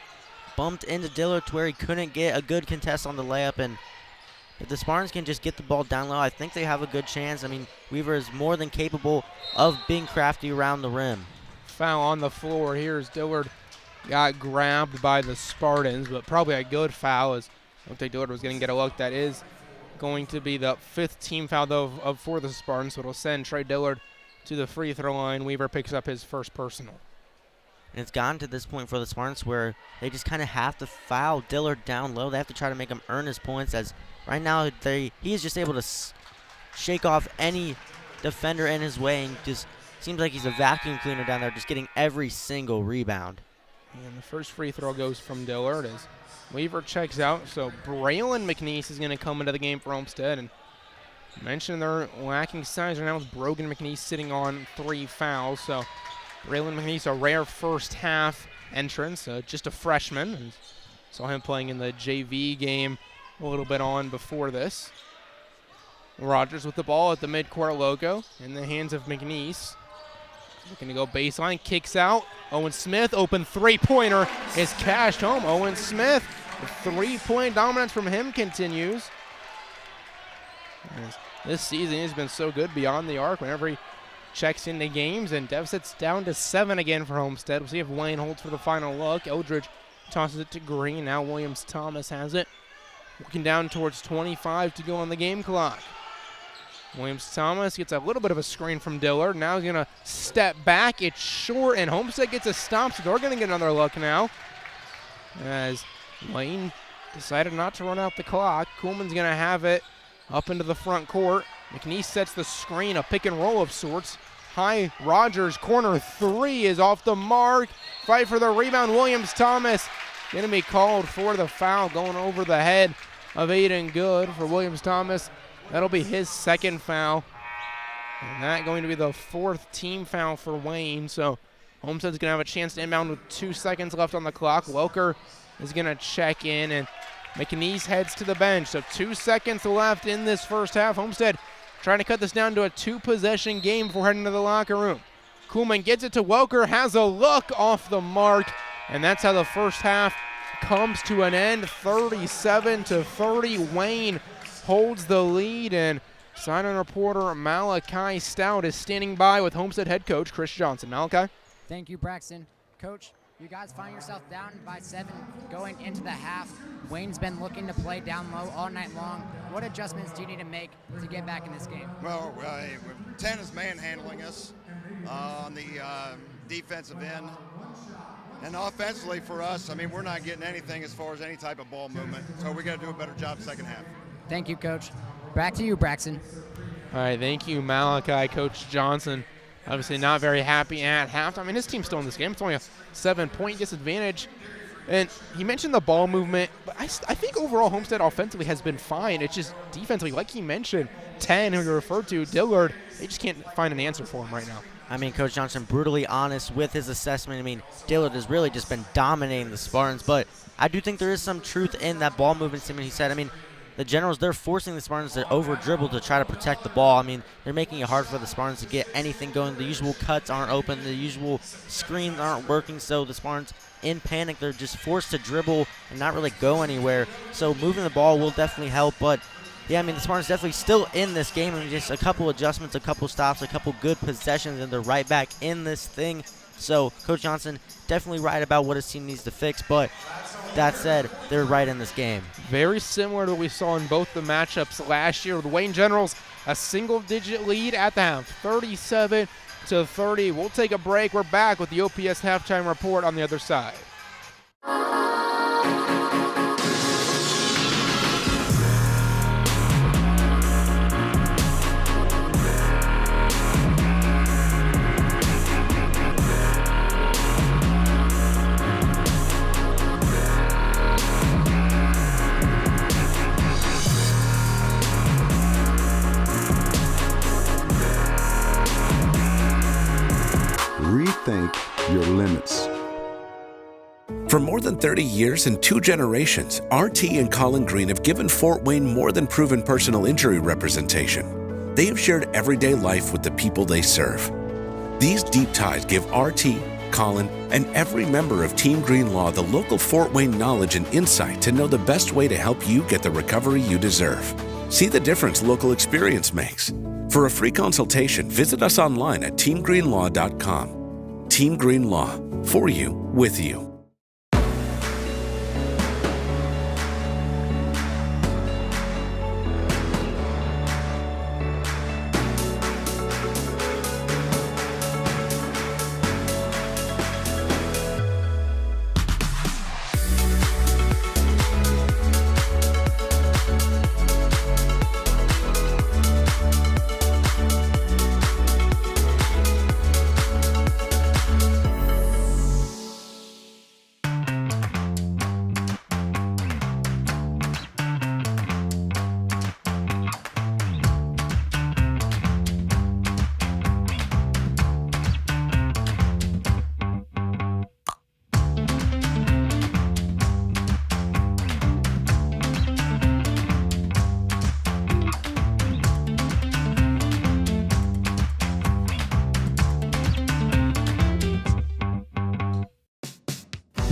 Bumped into Dillard to where he couldn't get a good contest on the layup. And if the Spartans can just get the ball down low, I think they have a good chance. I mean, Weaver is more than capable of being crafty around the rim. Foul on the floor here as Dillard got grabbed by the Spartans, but probably a good foul as I don't think Dillard was going to get a look. That is going to be the 5th team foul, though, for the Spartans, so it'll send Trey Dillard to the free throw line. Weaver picks up his first personal. And it's gotten to this point for the Spartans where they just kind of have to foul Dillard down low. They have to try to make him earn his points, as right now he is just able to shake off any defender in his way, and just seems like he's a vacuum cleaner down there, just getting every single rebound. And the first free throw goes from Dillard as Weaver checks out. So Braylon McNeese is going to come into the game for Homestead. And mentioned they're lacking size right now with Brogan McNeese sitting on 3 fouls. So Braylon McNeese, a rare first half entrance, just a freshman. And saw him playing in the JV game a little bit on before this. Rogers with the ball at the midcourt logo in the hands of McNeese. Looking to go baseline, kicks out. Owen Smith, open three-pointer is cashed home. Owen Smith, the 3-point dominance from him continues. This season he's been so good beyond the arc whenever he checks into games, and deficit's down to 7 again for Homestead. We'll see if Wayne holds for the final look. Eldridge tosses it to Green. Now Williams-Thomas has it. Looking down towards 25 to go on the game clock. Williams-Thomas gets a little bit of a screen from Dillard. Now he's going to step back. It's short, and Homestead gets a stop, so they're going to get another look now. As Lane decided not to run out the clock. Kuhlman's going to have it up into the front court. McNeese sets the screen, a pick and roll of sorts. High Rogers, corner three is off the mark. Fight for the rebound, Williams-Thomas. Going to be called for the foul going over the head of Aiden Good for Williams-Thomas. That'll be his second foul. And that going to be the fourth team foul for Wayne. So Homestead's going to have a chance to inbound with 2 seconds left on the clock. Welker is going to check in, and McNeese heads to the bench. So 2 seconds left in this first half. Homestead trying to cut this down to a 2-possession game before heading to the locker room. Kuhlman gets it to Welker, has a look off the mark, and that's how the first half comes to an end. 37-30. Wayne holds the lead, and sign-in reporter Malachi Stout is standing by with Homestead head coach Chris Johnson. Malachi? Thank you, Braxton. Coach, you guys find yourself down by 7 going into the half. Wayne's been looking to play down low all night long. What adjustments do you need to make to get back in this game? Well, 10 is manhandling us on the defensive end. And offensively for us, I mean, we're not getting anything as far as any type of ball movement. So we got to do a better job second half. Thank you, Coach. Back to you, Braxton. All right, thank you, Malachi. Coach Johnson obviously not very happy at halftime. I mean, his team's still in this game. It's only a 7-point disadvantage. And he mentioned the ball movement, but I think overall Homestead offensively has been fine. It's just defensively, like he mentioned, 10, who you referred to, Dillard, they just can't find an answer for him right now. I mean, Coach Johnson brutally honest with his assessment. I mean, Dillard has really just been dominating the Spartans, but I do think there is some truth in that ball movement statement he said. I mean, the Generals, they're forcing the Spartans to over-dribble to try to protect the ball. I mean, they're making it hard for the Spartans to get anything going. The usual cuts aren't open. The usual screens aren't working, so the Spartans, in panic, they're just forced to dribble and not really go anywhere. So moving the ball will definitely help, but yeah, I mean, the Spartans definitely still in this game, and just a couple adjustments, a couple stops, a couple good possessions, and they're right back in this thing. So Coach Johnson definitely right about what his team needs to fix, but that said, they're right in this game. Very similar to what we saw in both the matchups last year with Wayne Generals, a single-digit lead at the half, 37-30. We'll take a break. We're back with the OPS halftime report on the other side. Rethink your limits. For more than 30 years and 2 generations, RT and Colin Green have given Fort Wayne more than proven personal injury representation. They have shared everyday life with the people they serve. These deep ties give RT, Colin, and every member of Team Green Law the local Fort Wayne knowledge and insight to know the best way to help you get the recovery you deserve. See the difference local experience makes. For a free consultation, visit us online at teamgreenlaw.com. Team Green Law, for you, with you.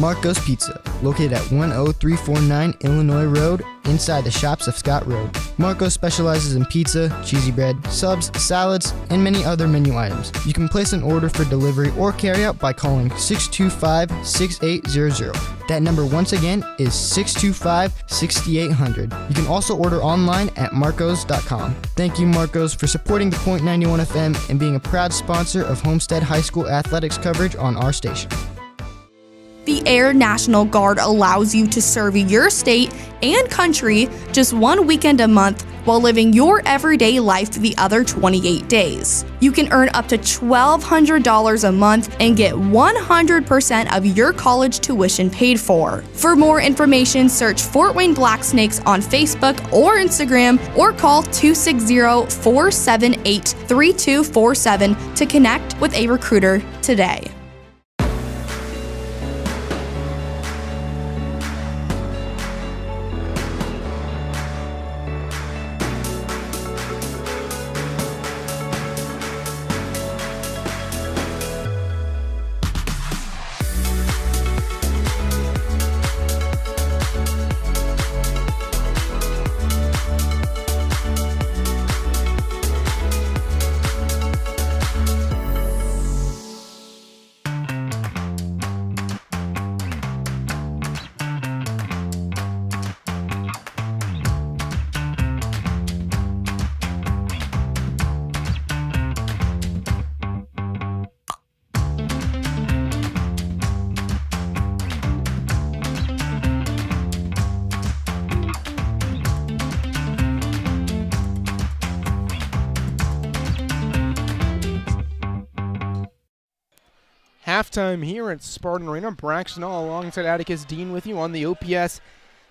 Marco's Pizza, located at 10349 Illinois Road, inside the shops of Scott Road. Marco's specializes in pizza, cheesy bread, subs, salads, and many other menu items. You can place an order for delivery or carryout by calling 625-6800. That number once again is 625-6800. You can also order online at marcos.com. Thank you, Marcos, for supporting the Point 91 FM and being a proud sponsor of Homestead High School athletics coverage on our station. The Air National Guard allows you to serve your state and country just one weekend a month while living your everyday life the other 28 days. You can earn up to $1,200 a month and get 100% of your college tuition paid for. For more information, search Fort Wayne Black Snakes on Facebook or Instagram, or call 260-478-3247 to connect with a recruiter today. Halftime here at Spartan Arena. Braxton all alongside Atticus Dean with you on the OPS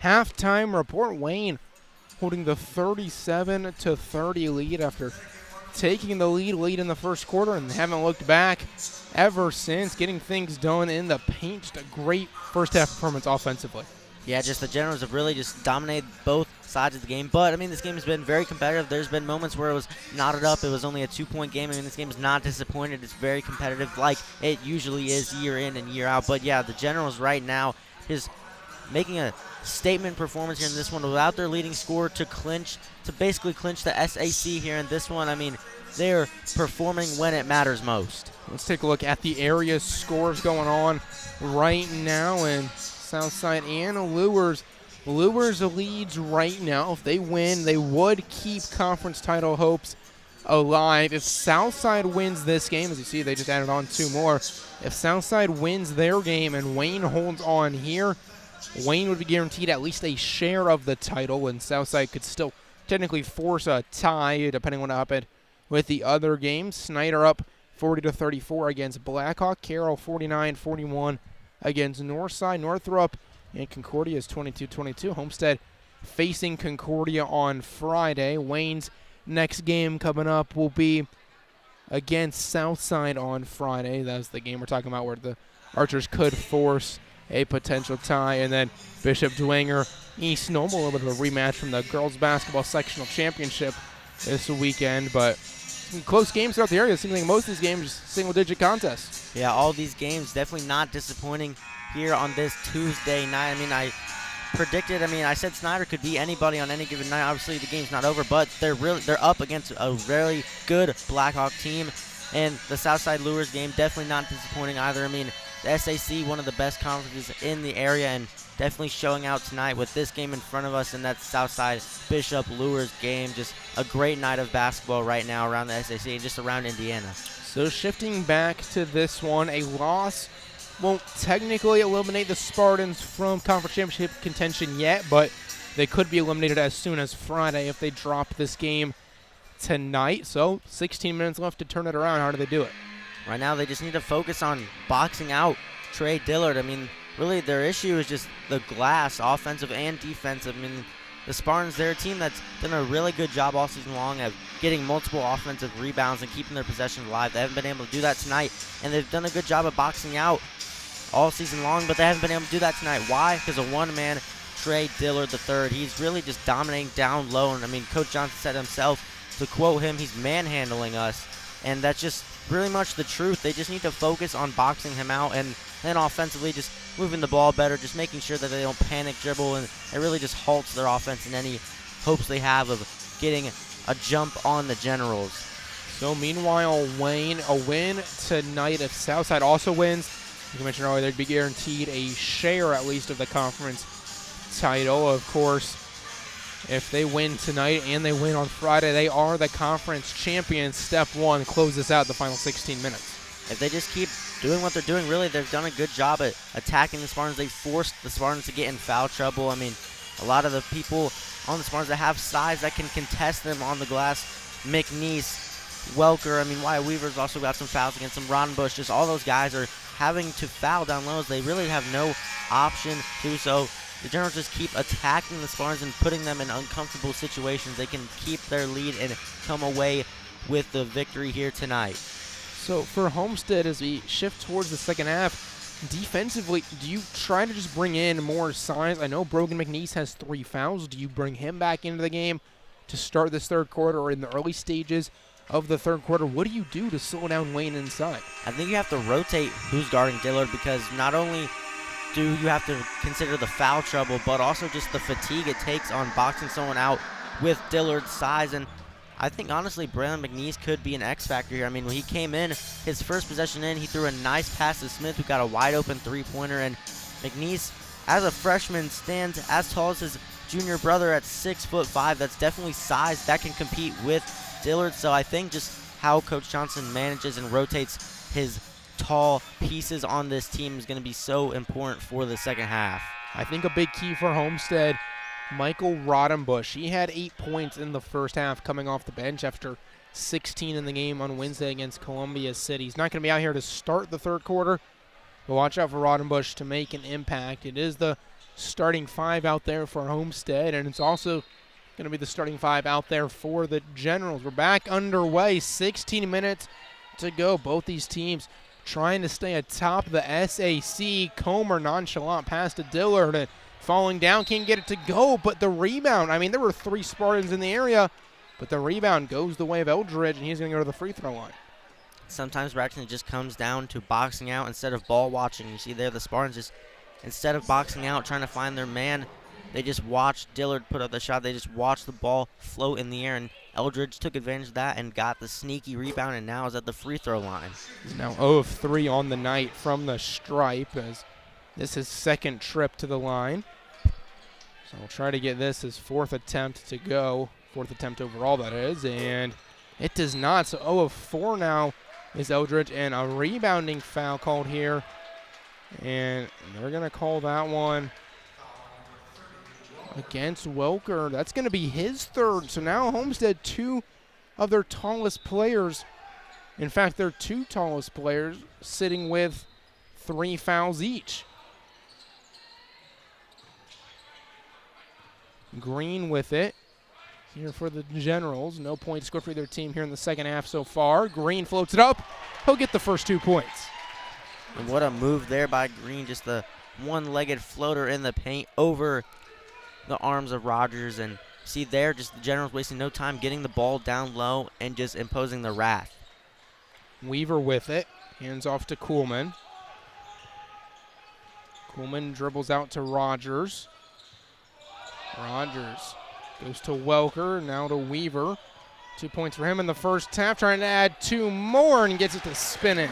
halftime report. Wayne holding the 37-30 lead after taking the lead late in the first quarter and haven't looked back ever since, getting things done in the paint. Just a great first half performance offensively. Yeah, just the Generals have really just dominated both sides of the game. But, I mean, this game has been very competitive. There's been moments where it was knotted up. It was only a 2-point game. I mean, this game is not disappointed. It's very competitive like it usually is year in and year out. But, yeah, the Generals right now is making a statement performance here in this one without their leading scorer to basically clinch the SAC here in this one. I mean, they're performing when it matters most. Let's take a look at the area scores going on right now, and Southside and Lures. Lures leads right now. If they win, they would keep conference title hopes alive. If Southside wins this game, as you see, they just added on 2 more. If Southside wins their game and Wayne holds on here, Wayne would be guaranteed at least a share of the title, and Southside could still technically force a tie, depending on what happened with the other games. Snyder up 40-34 against Blackhawk. Carroll 49-41 against Northside. Northrop and Concordia is 22-22. Homestead facing Concordia on Friday. Wayne's next game coming up will be against Southside on Friday. That's the game we're talking about where the Archers could force a potential tie. And then Bishop Dwenger, East Noble, a little bit of a rematch from the girls basketball sectional championship this weekend. But some close games throughout the area. It seems like most of these games are single-digit contests. Yeah, all these games definitely not disappointing here on this Tuesday night. I mean, I said Snyder could beat anybody on any given night. Obviously, the game's not over, but they're up against a really good Blackhawk team. And the Southside Lures game definitely not disappointing either. I mean, the SAC, one of the best conferences in the area, and definitely showing out tonight with this game in front of us, and that Southside Bishop Lures game. Just a great night of basketball right now around the SAC and just around Indiana. So shifting back to this one, a loss won't technically eliminate the Spartans from conference championship contention yet, but they could be eliminated as soon as Friday if they drop this game tonight. So 16 minutes left to turn it around. How do they do it? Right now they just need to focus on boxing out Trey Dillard. I mean, really their issue is just the glass, offensive and defensive. I mean, the Spartans, they're a team that's done a really good job all season long of getting multiple offensive rebounds and keeping their possessions alive. They haven't been able to do that tonight, and they've done a good job of boxing out all season long, but they haven't been able to do that tonight. Why? Because of one-man Trey Dillard III. He's really just dominating down low, and I mean, Coach Johnson said himself, to quote him, he's manhandling us, and that's just really much the truth. They just need to focus on boxing him out, and then offensively just moving the ball better, just making sure that they don't panic dribble, and it really just halts their offense in any hopes they have of getting a jump on the Generals. So meanwhile, Wayne, a win tonight. If Southside also wins, like you mentioned earlier, they'd be guaranteed a share at least of the conference title. Of course, if they win tonight and they win on Friday, they are the conference champions. Step one closes out the final 16 minutes. If they just keep doing what they're doing, really, they've done a good job at attacking the Spartans. They forced the Spartans to get in foul trouble. I mean, a lot of the people on the Spartans that have size that can contest them on the glass, McNeese, Welker, I mean, Wyatt Weaver's also got some fouls against them, Rodenbush, just all those guys are having to foul down low. They really have no option to, so the Generals just keep attacking the Spartans and putting them in uncomfortable situations. They can keep their lead and come away with the victory here tonight. So for Homestead, as we shift towards the second half, defensively, do you try to just bring in more size? I know Brogan McNeese has 3 fouls. Do you bring him back into the game to start this third quarter or in the early stages of the third quarter? What do you do to slow down Wayne inside? I think you have to rotate who's guarding Dillard, because not only do you have to consider the foul trouble, but also just the fatigue it takes on boxing someone out with Dillard's size. And I think, honestly, Braylon McNeese could be an X factor here. I mean, when he came in, his first possession in, he threw a nice pass to Smith, who got a wide-open three-pointer. And McNeese, as a freshman, stands as tall as his junior brother at 6'5". That's definitely size that can compete with Dillard. So I think just how Coach Johnson manages and rotates his tall pieces on this team is going to be so important for the second half. I think a big key for Homestead, Michael Rodenbush. He had 8 points in the first half coming off the bench after 16 in the game on Wednesday against Columbia City. He's not going to be out here to start the third quarter, but watch out for Rodenbush to make an impact. It is the starting 5 out there for Homestead, and it's also going to be the starting 5 out there for the Generals. We're back underway, 16 minutes to go. Both these teams trying to stay atop the SAC. Comer nonchalant pass to Dillard and falling down, can't get it to go, but the rebound, I mean, there were 3 Spartans in the area, but the rebound goes the way of Eldridge, and he's going to go to the free throw line. Sometimes, Braxton, it just comes down to boxing out instead of ball watching. You see there, the Spartans just, instead of boxing out, trying to find their man, they just watched Dillard put up the shot. They just watched the ball float in the air, and Eldridge took advantage of that and got the sneaky rebound, and now is at the free throw line. He's now 0 of 3 on the night from the stripe, as this is his second trip to the line. So we'll try to get this his 4th attempt to go. 4th attempt overall, that is, and it does not. So 0 of 4 now is Eldridge, and a rebounding foul called here. And they're going to call that one against Welker. That's going to be his 3rd. So now Homestead, 2 of their tallest players, in fact, their 2 tallest players, sitting with 3 fouls each. Green with it here for the Generals. No points scored for either team here in the second half so far. Green floats it up. He'll get the first 2 points. And what a move there by Green. Just the one-legged floater in the paint over the arms of Rogers. And see there, just the Generals wasting no time getting the ball down low and just imposing the wrath. Weaver with it. Hands off to Kuhlman. Kuhlman dribbles out to Rogers. Rogers goes to Welker, now to Weaver. 2 points for him in the first half, trying to add 2 more and gets it to spin in.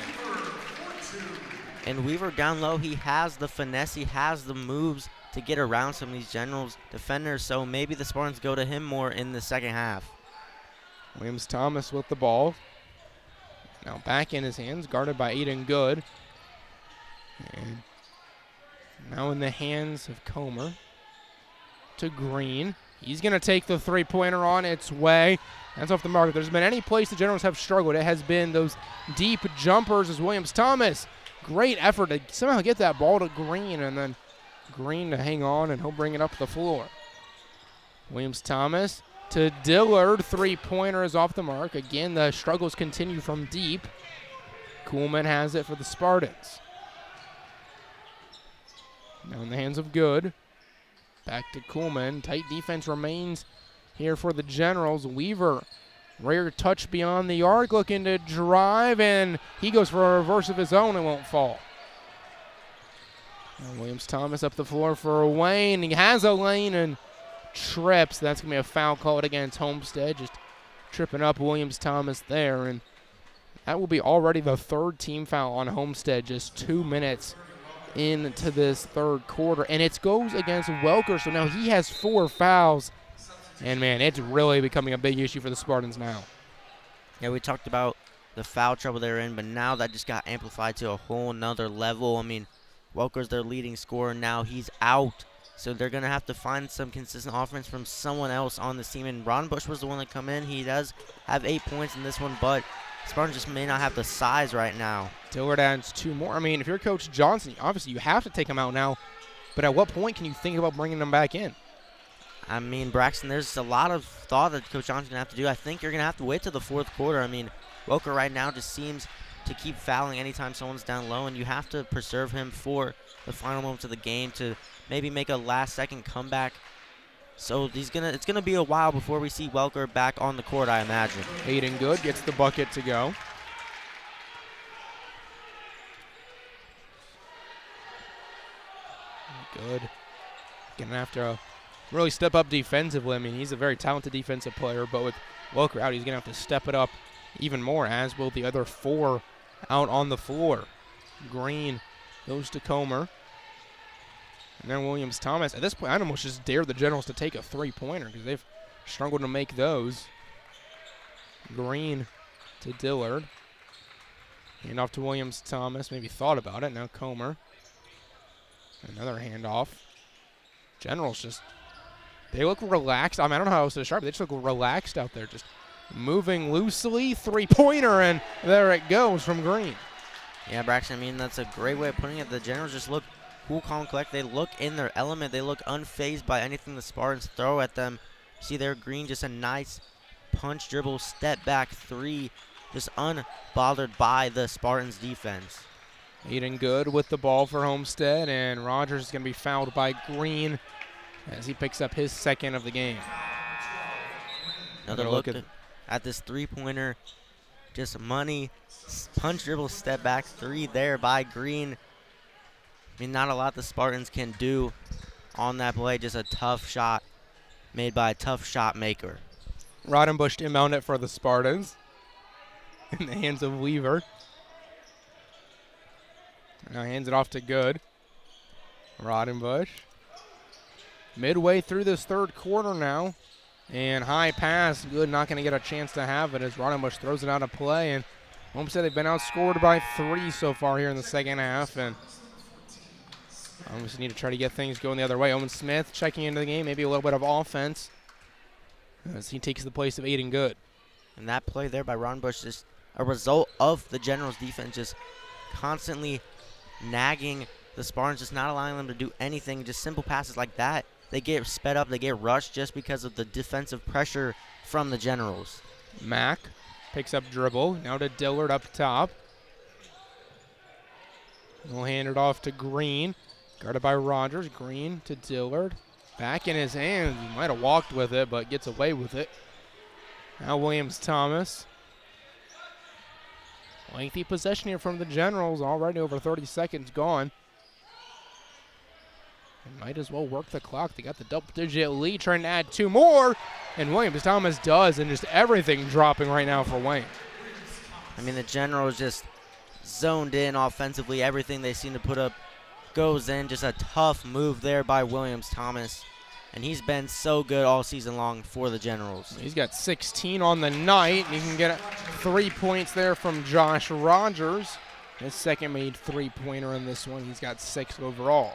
And Weaver down low, he has the finesse, he has the moves to get around some of these Generals defenders, so maybe the Spartans go to him more in the second half. Williams-Thomas with the ball. Now back in his hands, guarded by Aiden Good. And now in the hands of Comer. To Green. He's going to take the three-pointer on its way. That's off the mark. If there's been any place the Generals have struggled, it has been those deep jumpers as Williams-Thomas. Great effort to somehow get that ball to Green, and then Green to hang on, and he'll bring it up the floor. Williams-Thomas to Dillard. Three-pointer is off the mark. Again, the struggles continue from deep. Kuhlman has it for the Spartans. Now in the hands of Good. Back to Kuhlman. Tight defense remains here for the Generals. Weaver Rare touch beyond the arc, looking to drive, and he goes for a reverse of his own and won't fall. And Williams-Thomas up the floor for Wayne. He has a lane and trips. That's going to be a foul called against Homestead, just tripping up Williams-Thomas there. And that will be already the third team foul on Homestead, just 2 minutes into this third quarter. And it goes against Welker, so now he has 4 fouls. And, man, it's really becoming a big issue for the Spartans now. Yeah, we talked about the foul trouble they're in, but now that just got amplified to a whole nother level. I mean, Welker's their leading scorer. Now he's out, so they're going to have to find some consistent offense from someone else on this team. And Ron Bush was the one that come in. He does have 8 points in this one, but Spartans just may not have the size right now. Dillard adds 2 more. I mean, if you're Coach Johnson, obviously you have to take him out now, but at what point can you think about bringing him back in? I mean, Braxton, there's a lot of thought that Coach Johnson's going to have to do. I think you're going to have to wait till the fourth quarter. I mean, Welker right now just seems to keep fouling anytime someone's down low, and you have to preserve him for the final moments of the game to maybe make a last-second comeback. So it's gonna be a while before we see Welker back on the court, I imagine. Aiden Good gets the bucket to go. Good. Gonna have to really step up defensively. I mean, he's a very talented defensive player, but with Welker out, he's going to have to step it up even more, as will the other 4 out on the floor. Green goes to Comer. And then Williams-Thomas. At this point, I'd almost just dare the Generals to take a 3-pointer because they've struggled to make those. Green to Dillard. Hand off to Williams-Thomas. Maybe thought about it. Now Comer. Another handoff. Generals just... They look relaxed. I mean, I don't know how else to describe it. They just look relaxed out there, just moving loosely. 3-pointer, and there it goes from Green. Yeah, Braxton, I mean, that's a great way of putting it. The Generals just look cool, calm, collect. They look in their element. They look unfazed by anything the Spartans throw at them. See there, Green, just a nice punch, dribble, step back 3, just unbothered by the Spartans' defense. Aiden Good with the ball for Homestead, and Rogers is going to be fouled by Green as he picks up his 2nd of the game. Another look at this 3-pointer. Just money. Punch, dribble, step back 3 there by Green. I mean, not a lot the Spartans can do on that play. Just a tough shot made by a tough shot maker. Rodenbush to inbound it for the Spartans in the hands of Weaver. Now hands it off to Good. Rodenbush. Midway through this third quarter now. And high pass. Good, not going to get a chance to have it as Rodenbush throws it out of play. And Homestead, they've been outscored by 3 so far here in the second half. And obviously need to try to get things going the other way. Owen Smith checking into the game. Maybe a little bit of offense as he takes the place of Aiden Good. And that play there by Ron Bush is a result of the Generals' defense just constantly nagging the Spartans, just not allowing them to do anything. Just simple passes like that, they get sped up, they get rushed just because of the defensive pressure from the Generals. Mack picks up dribble. Now to Dillard up top. We'll hand it off to Green. Guarded by Rogers. Green to Dillard. Back in his hands. He might have walked with it, but gets away with it. Now Williams-Thomas. Lengthy possession here from the Generals. Already over 30 seconds gone. And might as well work the clock. They got the double-digit lead, trying to add 2 more. And Williams-Thomas does, and just everything dropping right now for Wayne. I mean, the Generals just zoned in offensively. Everything they seem to put up goes in. Just a tough move there by Williams-Thomas. And he's been so good all season long for the Generals. He's got 16 on the night. And you can get 3 points there from Josh Rogers. His second made 3-pointer in this one. He's got 6 overall.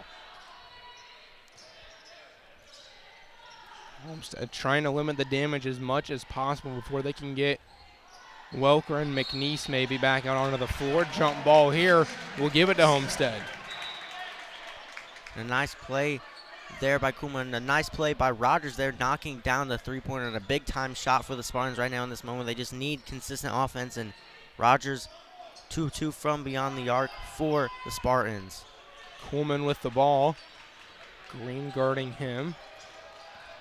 Homestead trying to limit the damage as much as possible before they can get Welker and McNeese maybe back out onto the floor. Jump ball here. We'll give it to Homestead. A nice play there by Kuhlman. A nice play by Rogers there, knocking down the 3-pointer, and a big-time shot for the Spartans right now in this moment. They just need consistent offense, and Rogers 2-2 from beyond the arc for the Spartans. Kuhlman with the ball. Green guarding him.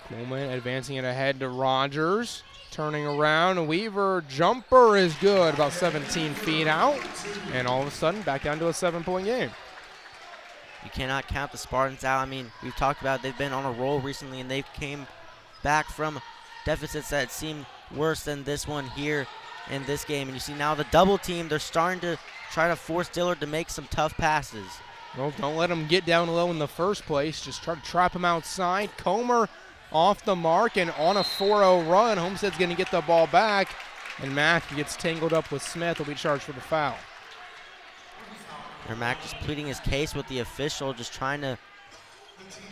Coleman advancing it ahead to Rogers. Turning around, Weaver jumper is good, about 17 feet out. And all of a sudden, back down to a 7-point game. You cannot count the Spartans out. I mean, we've talked about they've been on a roll recently, and they've came back from deficits that seemed worse than this one here in this game. And you see now the double team, they're starting to try to force Dillard to make some tough passes. Well, don't let him get down low in the first place. Just try to trap him outside. Comer off the mark and on a 4-0 run. Homestead's going to get the ball back, and Mack gets tangled up with Smith. Will be charged for the foul. And Mack just pleading his case with the official, just trying to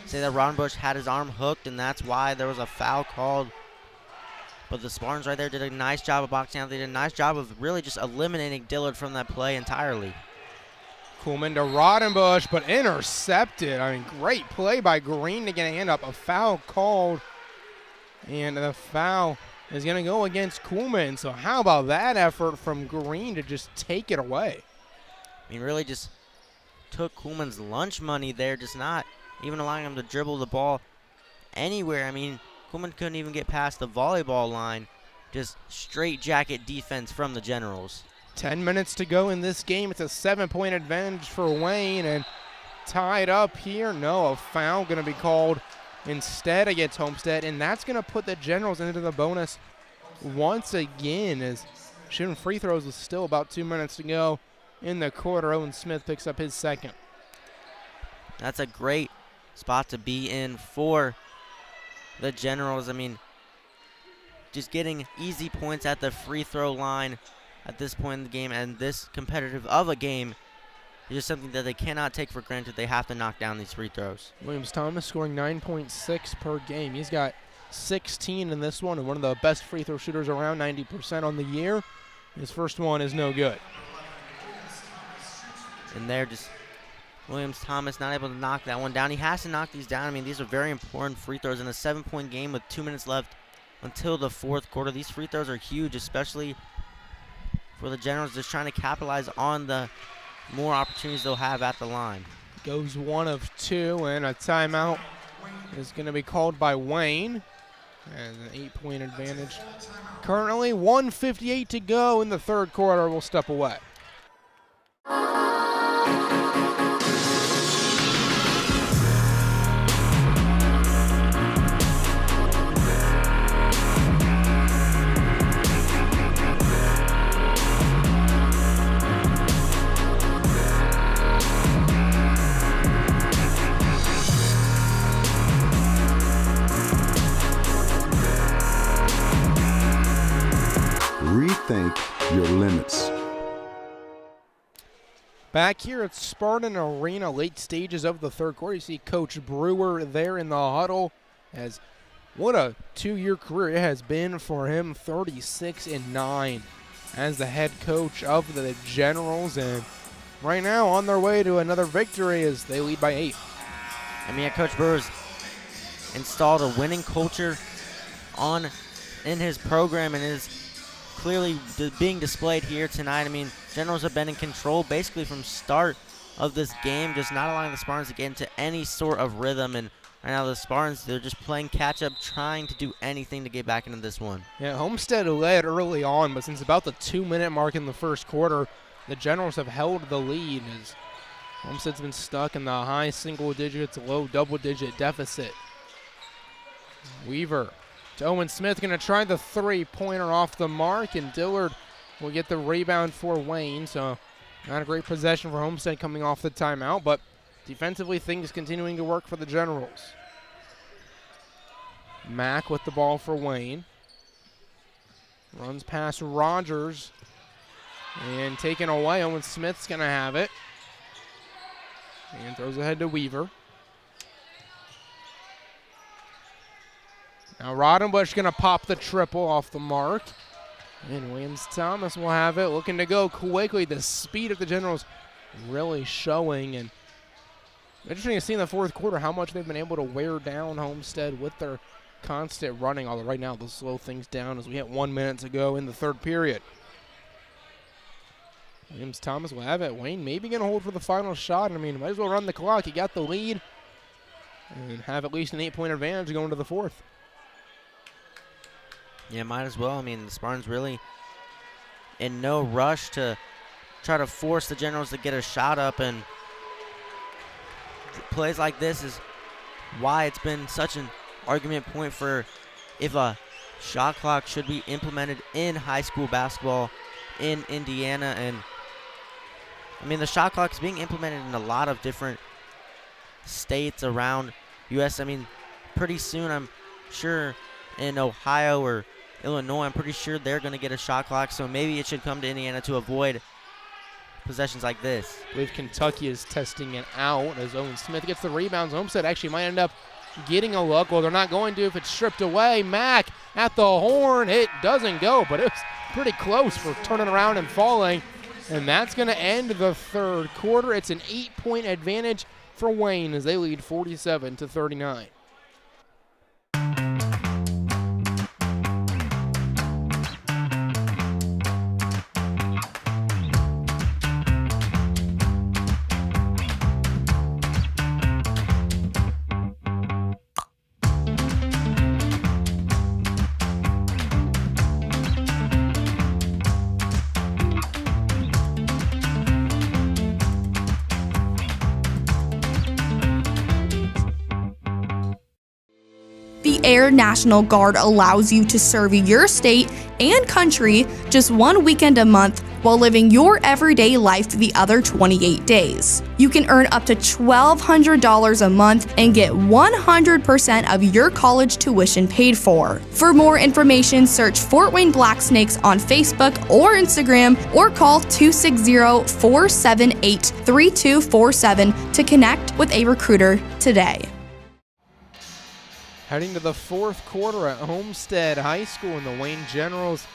say that Roddenbush had his arm hooked, and that's why there was a foul called. But the Spartans right there did a nice job of boxing out. They did a nice job of really just eliminating Dillard from that play entirely. Coolman to Roddenbush, but intercepted. I mean, great play by Green to get a hand up. A foul called, and the foul is going to go against Coolman. So how about that effort from Green to just take it away? I mean, really just took Coolman's lunch money there, just not even allowing him to dribble the ball anywhere. I mean, Coolman couldn't even get past the volleyball line. Just straight jacket defense from the Generals. 10 minutes to go in this game. It's a 7-point advantage for Wayne, and tied up here. No, a foul going to be called instead against Homestead, and that's going to put the Generals into the bonus once again, as shooting free throws with still about 2 minutes to go in the quarter. Owen Smith picks up his second. That's a great spot to be in for the Generals. I mean, just getting easy points at the free throw line at this point in the game, and this competitive of a game is just something that they cannot take for granted. They have to knock down these free throws. Williams-Thomas scoring 9.6 per game. He's got 16 in this one, and one of the best free throw shooters around, 90% on the year. His first one is no good. And they're just Williams-Thomas not able to knock that one down. He has to knock these down. I mean, these are very important free throws in a 7-point game with 2 minutes left until the fourth quarter. These free throws are huge, especially for the Generals, just trying to capitalize on the more opportunities they'll have at the line. Goes 1 of 2, and a timeout is going to be called by Wayne. And an 8-point advantage. Currently 1:58 to go in the third quarter. We'll step away. Rethink your limits. Back here at Spartan Arena, late stages of the third quarter. You see Coach Brewer there in the huddle. As what a 2-year career it has been for him, 36-9 as the head coach of the Generals. And right now on their way to another victory as they lead by 8. I mean, Coach Brewer's installed a winning culture in his program and is clearly being displayed here tonight. I mean, Generals have been in control basically from start of this game, just not allowing the Spartans to get into any sort of rhythm. And right now the Spartans, they're just playing catch-up, trying to do anything to get back into this one. Yeah, Homestead led early on, but since about the 2-minute mark in the first quarter, the Generals have held the lead as Homestead's been stuck in the high single digits, low double-digit deficit. Weaver to Owen Smith, going to try the three-pointer off the mark, and Dillard will get the rebound for Wayne. So not a great possession for Homestead coming off the timeout, but defensively things continuing to work for the Generals. Mack with the ball for Wayne. Runs past Rogers and taken away. Owen Smith's going to have it. And throws ahead to Weaver. Now Roddenbush going to pop the triple off the mark. And Williams-Thomas will have it, looking to go quickly. The speed of the Generals really showing. And interesting to see in the fourth quarter how much they've been able to wear down Homestead with their constant running. Although right now they'll slow things down as we hit 1 minute to go in the third period. Williams-Thomas will have it. Wayne maybe going to hold for the final shot. I mean, might as well run the clock. He got the lead and have at least an 8-point advantage going to the fourth. Yeah, might as well. I mean, the Spartans really in no rush to try to force the Generals to get a shot up, and plays like this is why it's been such an argument point for if a shot clock should be implemented in high school basketball in Indiana. And I mean, the shot clock is being implemented in a lot of different states around U.S. I mean, pretty soon, I'm sure in Ohio or Illinois, I'm pretty sure they're going to get a shot clock. So maybe it should come to Indiana to avoid possessions like this. I believe Kentucky is testing it out as Owen Smith gets the rebounds. Homestead actually might end up getting a look. Well, they're not going to if it's stripped away. Mack at the horn. It doesn't go, but it was pretty close for turning around and falling. And that's going to end the third quarter. It's an 8-point advantage for Wayne as they lead 47-39. The Air National Guard allows you to serve your state and country just 1 weekend a month while living your everyday life the other 28 days. You can earn up to $1,200 a month and get 100% of your college tuition paid for. For more information, search Fort Wayne Black Snakes on Facebook or Instagram, or call 260-478-3247 to connect with a recruiter today. Heading to the fourth quarter at Homestead High School, and the Wayne Generals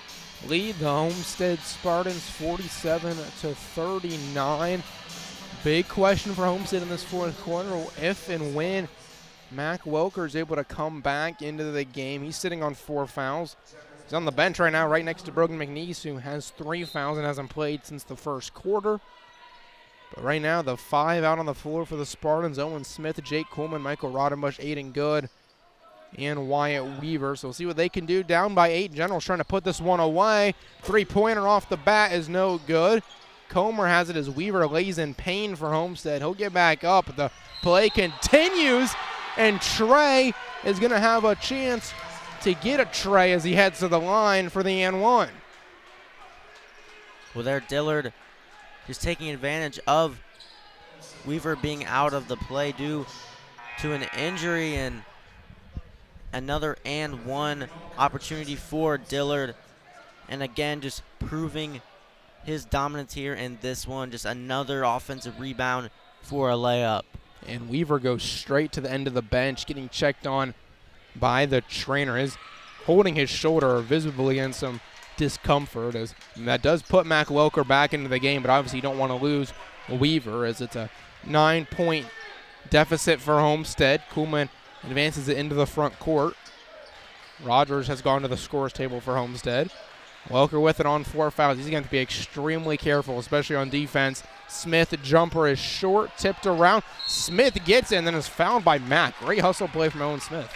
lead the Homestead Spartans 47-39. Big question for Homestead in this fourth quarter, if and when Mac Welker is able to come back into the game. He's sitting on 4 fouls. He's on the bench right now, right next to Brogan McNeese, who has 3 fouls and hasn't played since the first quarter. But right now, the 5 out on the floor for the Spartans: Owen Smith, Jake Coleman, Michael Rodenbush, Aiden Good, and Wyatt Weaver. So we'll see what they can do. Down by 8. Generals trying to put this one away. 3-pointer off the bat is no good. Comer has it as Weaver lays in pain for Homestead. He'll get back up. The play continues, and Trey is going to have a chance to get a tray as he heads to the line for the and one. Well, there Dillard just taking advantage of Weaver being out of the play due to an injury, and another and one opportunity for Dillard. And again, just proving his dominance here in this one. Just another offensive rebound for a layup. And Weaver goes straight to the end of the bench, getting checked on by the trainer. Is holding his shoulder, visibly in some discomfort. As that does put Mac Welker back into the game, but obviously you don't want to lose Weaver, as it's a 9-point deficit for Homestead. Kuhlman advances it into the front court. Rogers has gone to the scores table for Homestead. Welker with it on 4 fouls. He's going to be extremely careful, especially on defense. Smith jumper is short, tipped around. Smith gets it and then is fouled by Mack. Great hustle play from Owen Smith.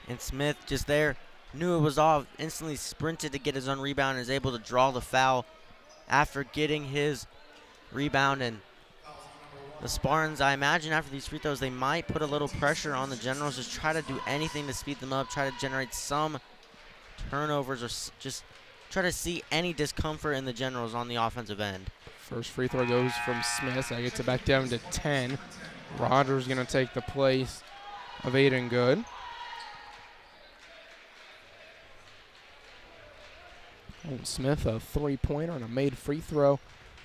And Smith just there, knew it was off, instantly sprinted to get his own rebound and is able to draw the foul after getting his rebound. And the Spartans, I imagine after these free throws, they might put a little pressure on the Generals, just try to do anything to speed them up, try to generate some turnovers, or just try to see any discomfort in the Generals on the offensive end. First free throw goes from Smith. That gets it back down to 10. Rogers going to take the place of Aiden Good. Owen Smith, a 3-pointer and a made free throw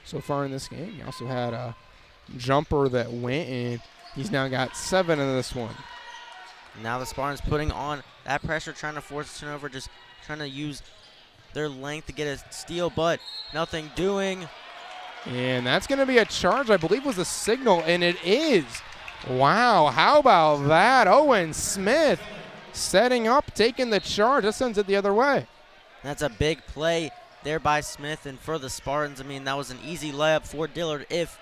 so far in this game. He also had a jumper that went in. He's now got 7 in this one. Now the Spartans putting on that pressure, trying to force a turnover, just trying to use their length to get a steal, but nothing doing. And that's going to be a charge, I believe was a signal, and it is. Wow, how about that? Owen Smith setting up, taking the charge. That sends it the other way. That's a big play there by Smith, and for the Spartans, I mean, that was an easy layup for Dillard, if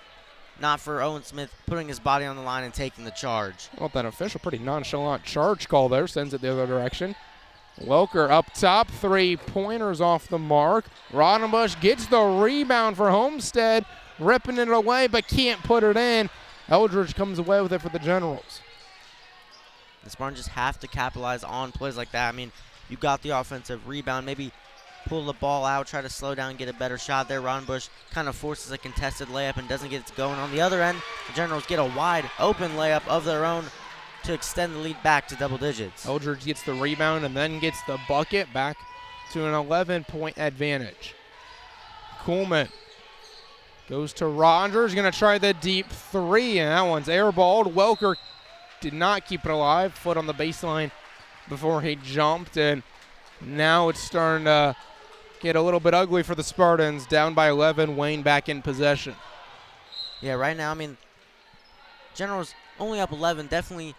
not for Owen Smith putting his body on the line and taking the charge. Well, that official, pretty nonchalant charge call there, sends it the other direction. Welker up top, 3-pointers off the mark. Rodenbush gets the rebound for Homestead, ripping it away but can't put it in. Eldridge comes away with it for the Generals. The Spartans just have to capitalize on plays like that. I mean, you got the offensive rebound, maybe pull the ball out, try to slow down, get a better shot there. Rodenbush kind of forces a contested layup and doesn't get it going. On the other end, the Generals get a wide open layup of their own to extend the lead back to double digits. Eldridge gets the rebound and then gets the bucket, back to an 11-point advantage. Kuhlman goes to Rogers, going to try the deep three, and that one's airballed. Welker did not keep it alive, foot on the baseline before he jumped, and now it's starting to get a little bit ugly for the Spartans. Down by 11, Wayne back in possession. Yeah, right now, I mean, Generals only up 11, definitely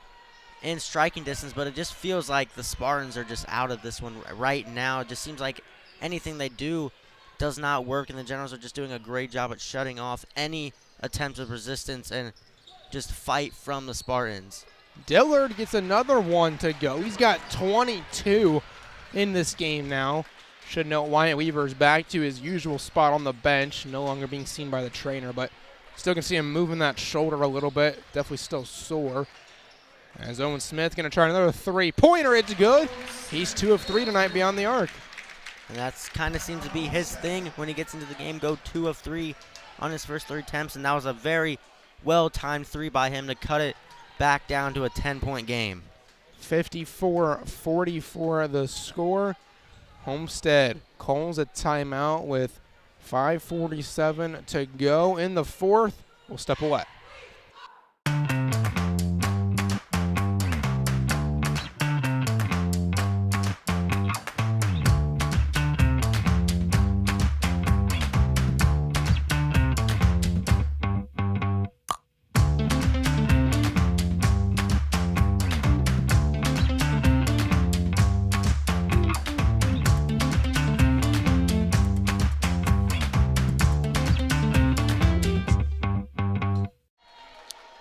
in striking distance, but it just feels like the Spartans are just out of this one right now. It just seems like anything they do does not work, and the Generals are just doing a great job at shutting off any attempts of resistance and just fight from the Spartans. Dillard gets another one to go. He's got 22 in this game now. Should note Wyatt Weaver's back to his usual spot on the bench, no longer being seen by the trainer, but still can see him moving that shoulder a little bit. Definitely still sore. As Owen Smith going to try another 3-pointer. It's good. He's 2 of 3 tonight beyond the arc. And that's kind of seems to be his thing when he gets into the game, go 2 of 3 on his first 3 attempts, and that was a very well-timed 3 by him to cut it back down to a 10-point game. 54-44 the score. Homestead calls a timeout with 5:47 to go in the fourth. We'll step away.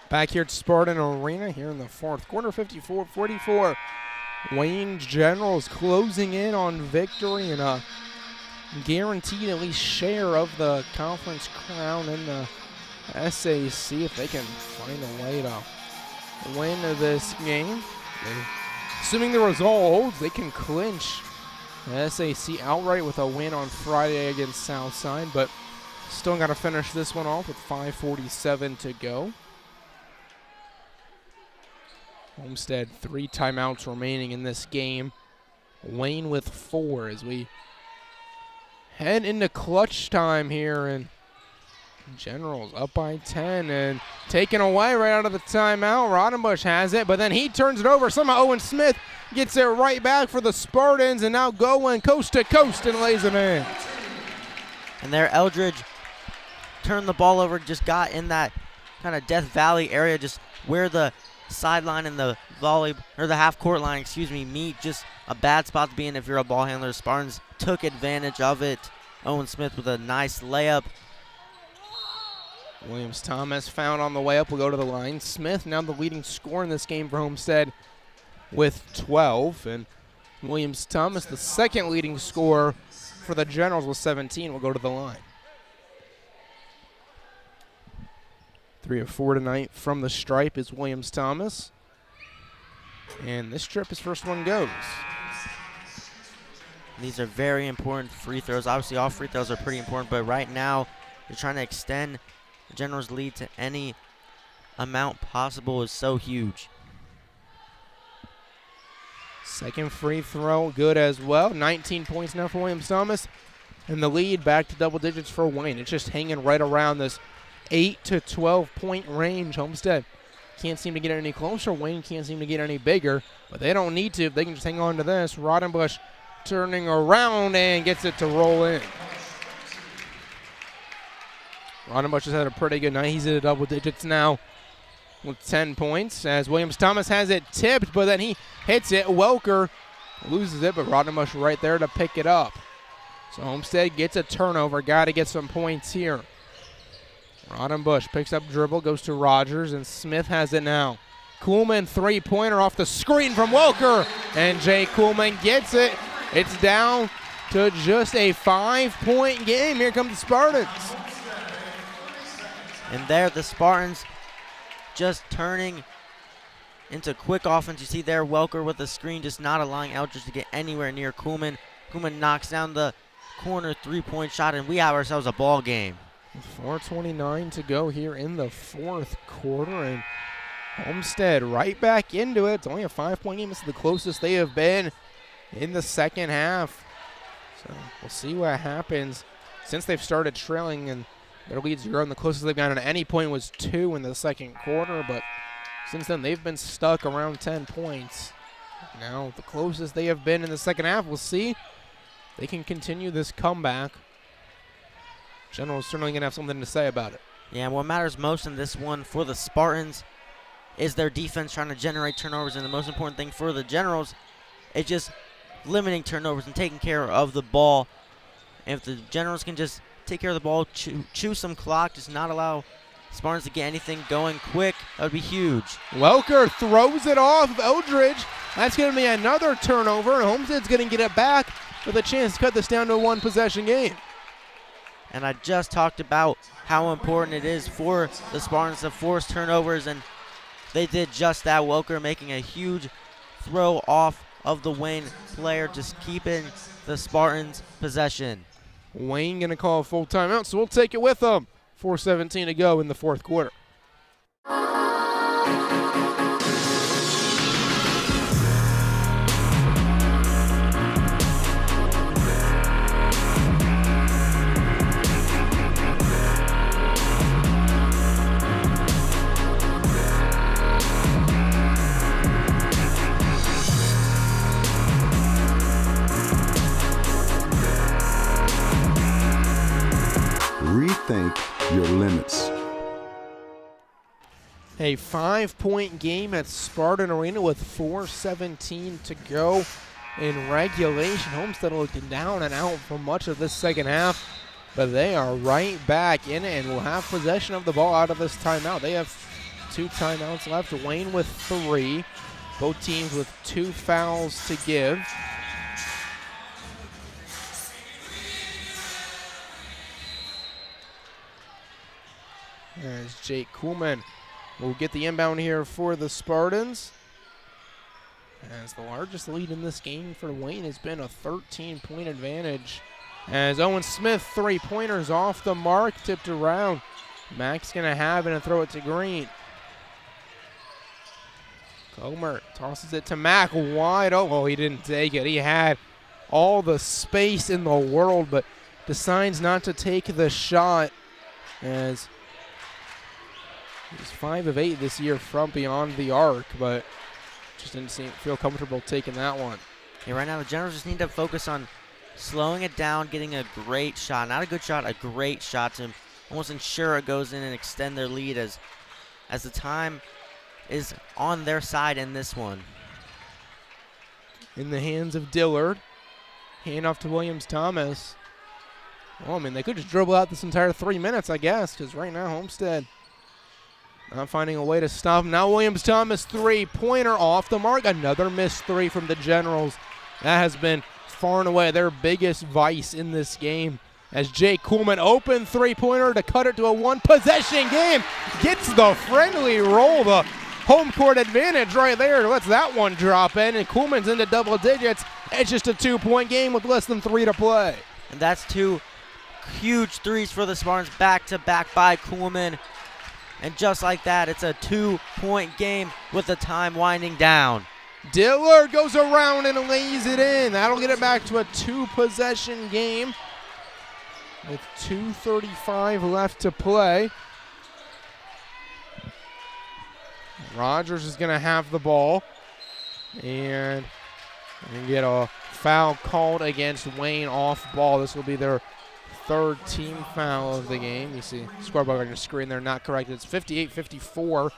Back here at Spartan Arena here in the fourth quarter, 54-44. Wayne Generals closing in on victory and a guaranteed at least share of the conference crown in the SAC if they can find a way to win this game. And assuming the result holds, they can clinch the SAC outright with a win on Friday against Southside, but still got to finish this one off with 5:47 to go. Homestead 3 timeouts remaining in this game. Wayne with 4 as we head into clutch time here, and Generals up by 10 and taken away right out of the timeout. Rodenbush has it, but then he turns it over. Somehow Owen Smith gets it right back for the Spartans, and now going coast to coast and lays it in. And there Eldridge turned the ball over, just got in that kind of Death Valley area, just where the sideline and the volley, or the half court line, meet. Just a bad spot to be in if you're a ball handler. Spartans took advantage of it. Owen Smith with a nice layup. Williams Thomas found on the way up will go to the line. Smith now the leading scorer in this game for Homestead with 12, and Williams Thomas the second leading scorer for the Generals with 17 will go to the line. 3 of 4 tonight from the stripe is Williams Thomas. And this trip, his first one goes. These are very important free throws. Obviously, all free throws are pretty important, but right now, you're trying to extend the Generals' lead to any amount possible is so huge. Second free throw, good as well. 19 points now for Williams Thomas. And the lead back to double digits for Wayne. It's just hanging right around this 8 to 12 point range. Homestead can't seem to get any closer. Wayne can't seem to get any bigger, but they don't need to if they can just hang on to this. Rodenbush turning around and gets it to roll in. Rodenbush has had a pretty good night. He's at double digits now with 10 points as Williams Thomas has it tipped, but then he hits it. Welker loses it, but Rodenbush right there to pick it up. So Homestead gets a turnover. Got to get some points here. Rodenbush picks up dribble, goes to Rogers, and Smith has it now. Kuhlman, three-pointer off the screen from Welker, and Jake Kuhlman gets it. It's down to just a 5-point game. Here come the Spartans. And there the Spartans just turning into quick offense. You see there Welker with the screen, just not allowing Eldridge to get anywhere near Kuhlman. Kuhlman knocks down the corner three-point shot, and we have ourselves a ball game. 4:29 to go here in the fourth quarter, and Homestead right back into it. It's only a 5-point game. This is the closest they have been in the second half. So we'll see what happens since they've started trailing, and their lead's 0, and the closest they've gotten at any point was 2 in the second quarter. But since then, they've been stuck around 10 points. Now, the closest they have been in the second half, we'll see. They can continue this comeback. General's certainly going to have something to say about it. Yeah, what matters most in this one for the Spartans is their defense trying to generate turnovers, and the most important thing for the Generals is just limiting turnovers and taking care of the ball. And if the Generals can just take care of the ball, chew some clock, just not allow Spartans to get anything going quick, that would be huge. Welker throws it off of Eldridge. That's going to be another turnover, and Homestead's going to get it back with a chance to cut this down to a one-possession game. And I just talked about how important it is for the Spartans to force turnovers, and they did just that. Welker making a huge throw off of the Wayne player, just keeping the Spartans possession. Wayne going to call a full timeout, so we'll take it with them. 4:17 to go in the fourth quarter. Rethink your limits. A 5-point game at Spartan Arena with 4:17 to go in regulation. Homestead looking down and out for much of this second half, but they are right back in it and will have possession of the ball out of this timeout. They have 2 timeouts left. Wayne with 3. Both teams with 2 fouls to give. As Jake Kuhlman will get the inbound here for the Spartans. As the largest lead in this game for Wayne has been a 13-point advantage. As Owen Smith, 3-pointers off the mark, tipped around. Mac's going to have it and throw it to Green. Comer tosses it to Mac, wide open. Oh, he didn't take it. He had all the space in the world, but decides not to take the shot, as he's 5 of 8 this year from beyond the arc, but just didn't feel comfortable taking that one. Yeah, right now the Generals just need to focus on slowing it down, getting a great shot. Not a good shot, a great shot to almost ensure it goes in and extend their lead as the time is on their side in this one. In the hands of Dillard. Hand off to Williams-Thomas. Well, I mean, they could just dribble out this entire 3 minutes, I guess, because right now Homestead not finding a way to stop him. Now Williams-Thomas, 3-pointer off the mark. Another missed 3 from the Generals. That has been far and away their biggest vice in this game. As Jake Kuhlman, open 3-pointer to cut it to a one-possession game. Gets the friendly roll, the home court advantage right there. Lets that one drop in, and Kuhlman's into double digits. It's just a 2-point game with less than 3 to play. And that's 2 huge threes for the Spartans, back-to-back by Kuhlman. And just like that, it's a 2-point game with the time winding down. Dillard goes around and lays it in. That'll get it back to a 2-possession game with 2:35 left to play. Rogers is going to have the ball and get a foul called against Wayne off ball. This will be their 3rd team foul of the game. You see scoreboard on your screen there, not correct. It's 58-54.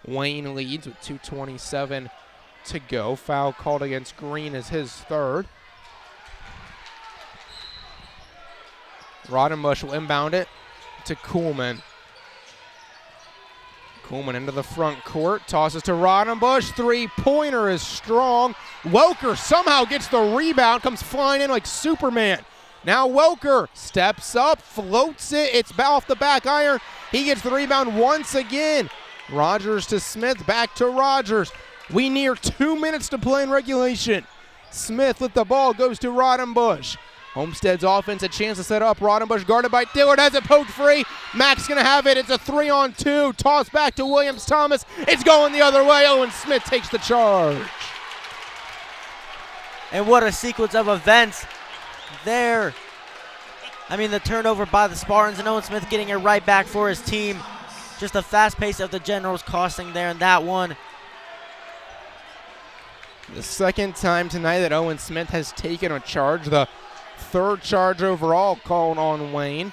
Wayne leads with 2:27 to go. Foul called against Green is his 3rd. Rodenbush will inbound it to Kuhlman. Coolman into the front court, tosses to Rodenbush, three-pointer is strong. Welker somehow gets the rebound, comes flying in like Superman. Now Welker steps up, floats it, it's off the back iron. He gets the rebound once again. Rogers to Smith, back to Rogers. We near 2 minutes to play in regulation. Smith with the ball, goes to Rodenbush. Homestead's offense, a chance to set up. Rodenbush guarded by Dillard, has it poked free. Mack's gonna have it, it's a 3-on-2. Toss back to Williams-Thomas, it's going the other way. Owen Smith takes the charge. And what a sequence of events there. I mean, the turnover by the Spartans and Owen Smith getting it right back for his team. Just the fast pace of the Generals costing there in that one. The second time tonight that Owen Smith has taken a charge. The third charge overall called on Wayne.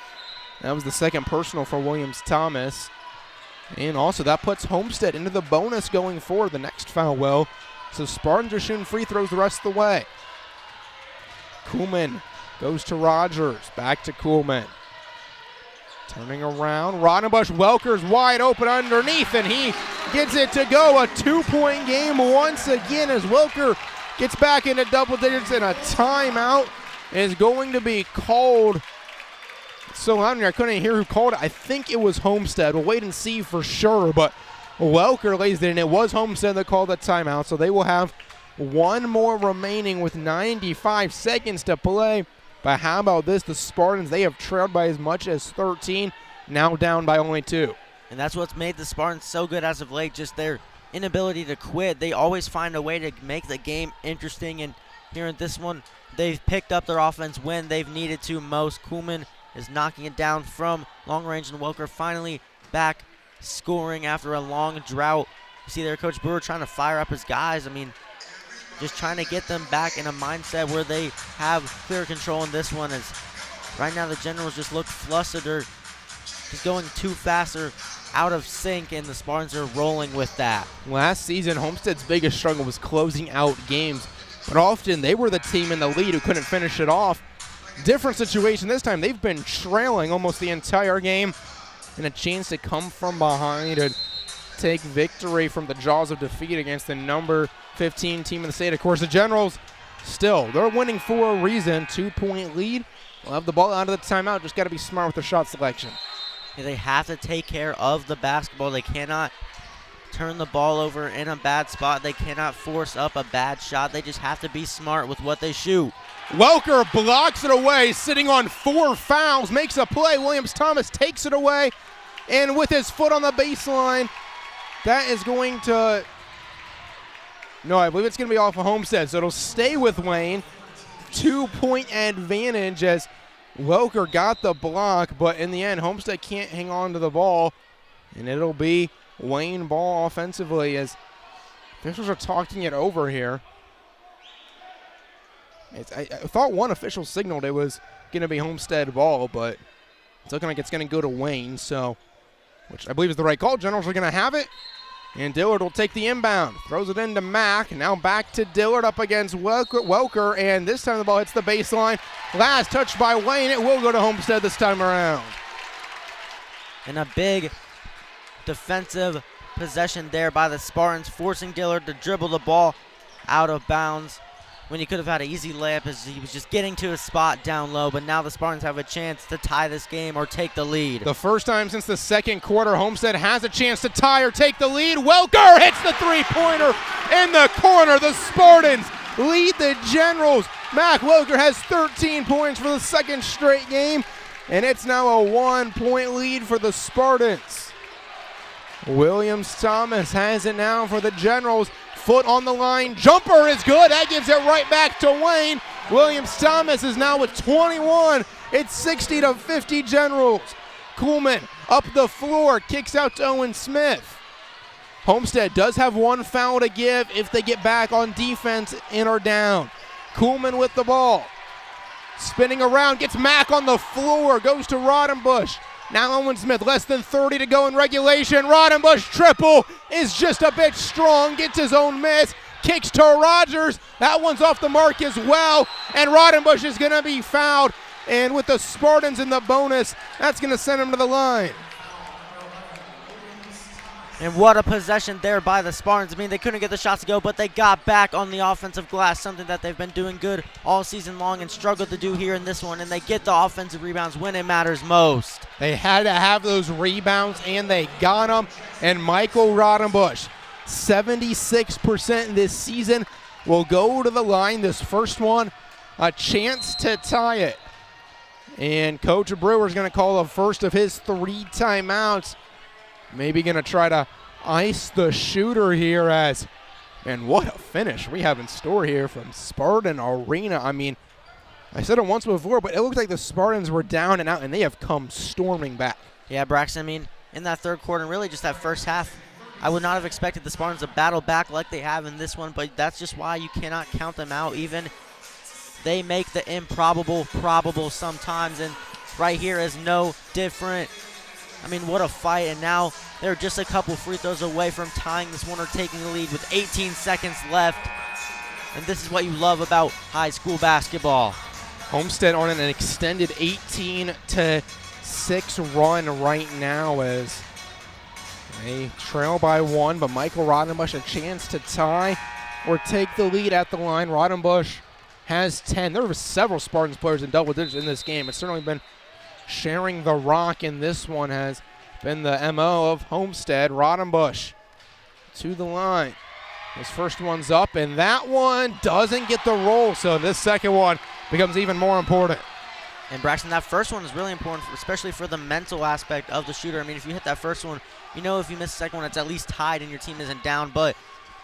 That was the second personal for Williams-Thomas. And also that puts Homestead into the bonus going forward. The next foul will. So Spartans are shooting free throws the rest of the way. Coolman goes to Rogers. Back to Coolman. Turning around. Rodenbush, Welker's wide open underneath, and he gets it to go. A 2-point game once again as Welker gets back into double digits, and a timeout is going to be called. So loud in here, I couldn't hear who called it. I think it was Homestead. We'll wait and see for sure, but Welker lays it in. It was Homestead that called the timeout, so they will have one more remaining with 95 seconds to play. But how about this? The Spartans, they have trailed by as much as 13, now down by only 2. And that's what's made the Spartans so good as of late, just their inability to quit. They always find a way to make the game interesting, and here in this one, they've picked up their offense when they've needed to most. Coolman is knocking it down from long range, and Welker finally back scoring after a long drought. You see there, Coach Brewer trying to fire up his guys. I mean, just trying to get them back in a mindset where they have clear control in this one. As right now the Generals just look flustered or just going too fast or out of sync, and the Spartans are rolling with that. Last season, Homestead's biggest struggle was closing out games, but often they were the team in the lead who couldn't finish it off. Different situation this time. They've been trailing almost the entire game, and a chance to come from behind and take victory from the jaws of defeat against the number 15 team in the state. Of course, the Generals still, they're winning for a reason. 2-point lead. They'll have the ball out of the timeout. Just got to be smart with their shot selection. Yeah, they have to take care of the basketball. They cannot turn the ball over in a bad spot. They cannot force up a bad shot. They just have to be smart with what they shoot. Welker blocks it away, sitting on 4 fouls, makes a play. Williams-Thomas takes it away, and with his foot on the baseline, that is going to, no, I believe it's going to be off of Homestead, so it'll stay with Wayne. 2-point advantage as Welker got the block, but in the end, Homestead can't hang on to the ball, and it'll be Wayne ball offensively as officials are talking it over here. I thought one official signaled it was going to be Homestead ball, but it's looking like it's going to go to Wayne, so, which I believe is the right call. Generals are going to have it, and Dillard will take the inbound. Throws it into Mack. Now back to Dillard up against Welker, and this time the ball hits the baseline. Last touch by Wayne. It will go to Homestead this time around. And a big defensive possession there by the Spartans, forcing Dillard to dribble the ball out of bounds when he could have had an easy layup as he was just getting to his spot down low. But now the Spartans have a chance to tie this game or take the lead. The first time since the second quarter, Homestead has a chance to tie or take the lead. Welker hits the three-pointer in the corner. The Spartans lead the Generals. Mac Welker has 13 points for the second straight game, and it's now a 1-point lead for the Spartans. Williams-Thomas has it now for the Generals. Foot on the line, jumper is good. That gives it right back to Wayne. Williams-Thomas is now with 21. It's 60-50 Generals. Coolman up the floor, kicks out to Owen Smith. Homestead does have one foul to give if they get back on defense and are down. Coolman with the ball. Spinning around, gets Mack on the floor, goes to Rodenbush. Now Owen Smith, less than 30 to go in regulation. Rodenbush triple is just a bit strong, gets his own miss, kicks to Rogers. That one's off the mark as well, and Rodenbush is going to be fouled. And with the Spartans in the bonus, that's going to send him to the line. And what a possession there by the Spartans. I mean, they couldn't get the shots to go, but they got back on the offensive glass, something that they've been doing good all season long and struggled to do here in this one. And they get the offensive rebounds when it matters most. They had to have those rebounds, and they got them. And Michael Rodenbush, 76% this season, will go to the line. This first one, a chance to tie it. And Coach Brewer is going to call the first of his 3 timeouts. Maybe going to try to ice the shooter here and what a finish we have in store here from Spartan Arena. I mean, I said it once before, but it looked like the Spartans were down and out, and they have come storming back. Yeah, Braxton, I mean, in that third quarter, and really just that first half, I would not have expected the Spartans to battle back like they have in this one, but that's just why you cannot count them out. Even they make the improbable probable sometimes, and right here is no different. I mean, what a fight, and now they're just a couple free throws away from tying this one or taking the lead with 18 seconds left. And this is what you love about high school basketball. Homestead on an extended 18-6 run right now as they trail by 1, but Michael Rodenbush a chance to tie or take the lead at the line. Rodenbush has 10. There were several Spartans players in double digits in this game. It's certainly been sharing the rock, and this one has been the MO of Homestead. Rodenbush to the line. His first one's up, and that one doesn't get the roll, so this second one becomes even more important. And Braxton, that first one is really important, especially for the mental aspect of the shooter. I mean, if you hit that first one, you know if you miss the second one, it's at least tied and your team isn't down, but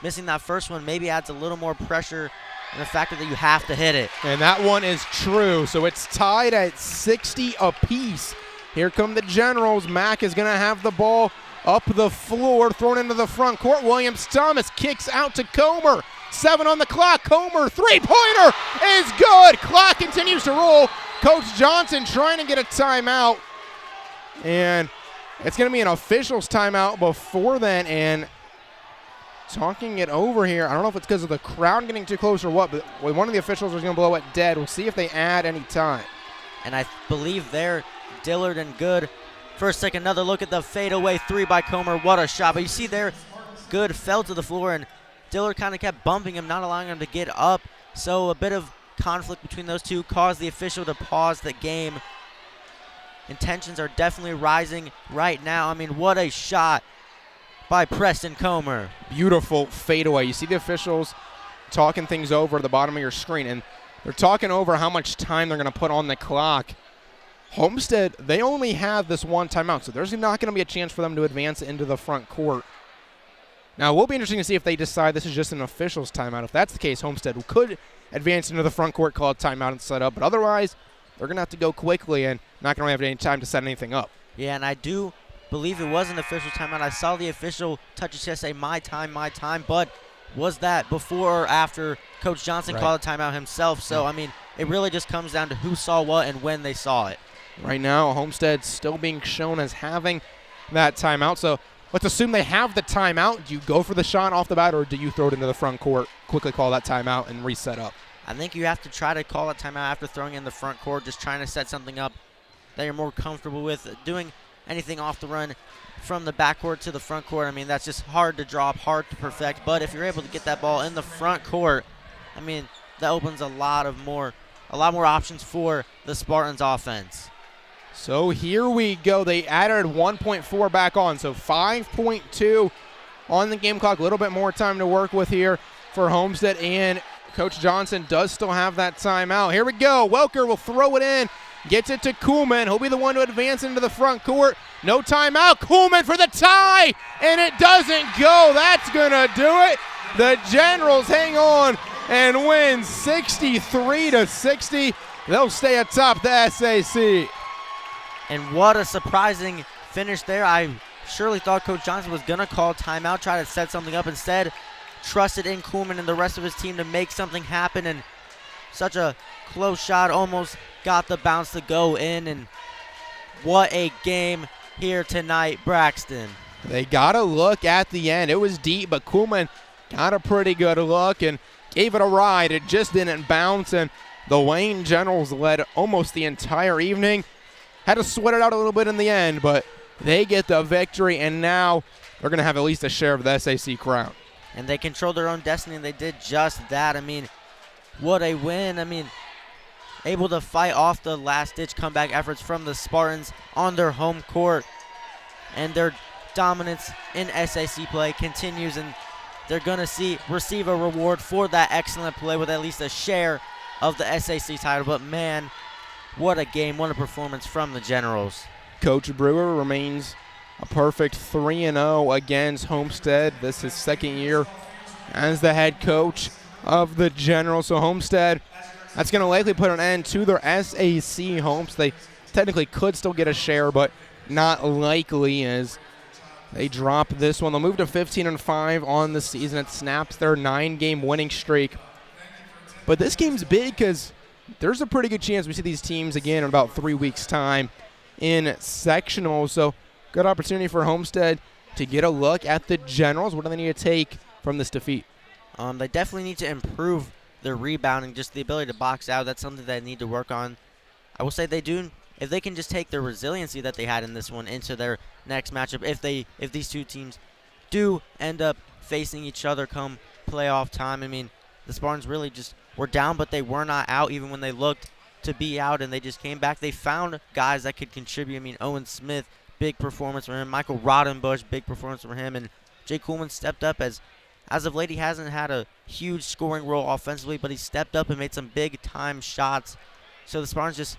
missing that first one maybe adds a little more pressure and the fact that you have to hit it. And that one is true, so it's tied at 60 apiece. Here come the Generals. Mack is going to have the ball up the floor, thrown into the front court. Williams-Thomas kicks out to Comer. 7 on the clock. Comer, three-pointer is good. Clock continues to roll. Coach Johnson trying to get a timeout. And it's going to be an officials timeout before then, and talking it over here. I don't know if it's because of the crowd getting too close or what, but one of the officials is going to blow it dead. We'll see if they add any time. And I believe they're Dillard and Good. First, take another look at the fadeaway 3 by Comer. What a shot. But you see there, Good fell to the floor, and Dillard kind of kept bumping him, not allowing him to get up. So a bit of conflict between those two caused the official to pause the game. Intentions are definitely rising right now. I mean, what a shot by Preston Comer. Beautiful fadeaway. You see the officials talking things over at the bottom of your screen, and they're talking over how much time they're going to put on the clock. Homestead, they only have this one timeout, so there's not going to be a chance for them to advance into the front court. Now, it will be interesting to see if they decide this is just an officials timeout. If that's the case, Homestead could advance into the front court, call a timeout, and set up, but otherwise, they're going to have to go quickly and not going to have any time to set anything up. Yeah, and I do believe it was an official timeout. I saw the official touch his chest say, my time, but was that before or after Coach Johnson called a timeout himself? So, I mean, it really just comes down to who saw what and when they saw it. Right now, Homestead still being shown as having that timeout. So let's assume they have the timeout. Do you go for the shot off the bat, or do you throw it into the front court, quickly call that timeout, and reset up? I think you have to try to call a timeout after throwing in the front court, just trying to set something up that you're more comfortable with. Doing anything off the run from the backcourt to the front court, I mean, that's just hard to drop, hard to perfect. But if you're able to get that ball in the front court, I mean, that opens a lot more options for the Spartans offense. So here we go. They added 1.4 back on, so 5.2 on the game clock. A little bit more time to work with here for Homestead, and Coach Johnson does still have that timeout. Here we go. Welker will throw it in, gets it to Kuhlman. He'll be the one to advance into the front court. No timeout. Kuhlman for the tie, and it doesn't go. That's going to do it. The Generals hang on and win 63-60. They'll stay atop the SAC. And what a surprising finish there. I surely thought Coach Johnson was going to call timeout, try to set something up. Instead, trusted in Kuhlman and the rest of his team to make something happen. And such a close shot, almost got the bounce to go in. And what a game here tonight, Braxton. They got a look at the end. It was deep, but Kuhlman got a pretty good look and gave it a ride. It just didn't bounce, and the Wayne Generals led almost the entire evening. Had to sweat it out a little bit in the end, but they get the victory, and now they're going to have at least a share of the SAC crown. And they controlled their own destiny, and they did just that. I mean, what a win. I mean, able to fight off the last-ditch comeback efforts from the Spartans on their home court. And their dominance in SAC play continues, and they're going to receive a reward for that excellent play with at least a share of the SAC title. But, man, what a game, what a performance from the Generals. Coach Brewer remains a perfect 3-0 against Homestead. This is his second year as the head coach of the Generals. So Homestead, that's going to likely put an end to their SAC hopes. They technically could still get a share, but not likely as they drop this one. They'll move to 15-5 on the season. It snaps their 9-game winning streak. But this game's big because there's a pretty good chance we see these teams again in about 3 weeks' time in sectionals. So good opportunity for Homestead to get a look at the Generals. What do they need to take from this defeat? They definitely need to improve their rebounding, just the ability to box out. That's something they need to work on. I will say they do. If they can just take their resiliency that they had in this one into their next matchup, if these two teams do end up facing each other come playoff time, I mean, the Spartans really just were down, but they were not out even when they looked to be out, and they just came back. They found guys that could contribute. I mean, Owen Smith, big performance from him. Michael Rodenbush, big performance from him. And Jay Coolman stepped up as of late. He hasn't had a huge scoring role offensively, but he stepped up and made some big-time shots. So the Spartans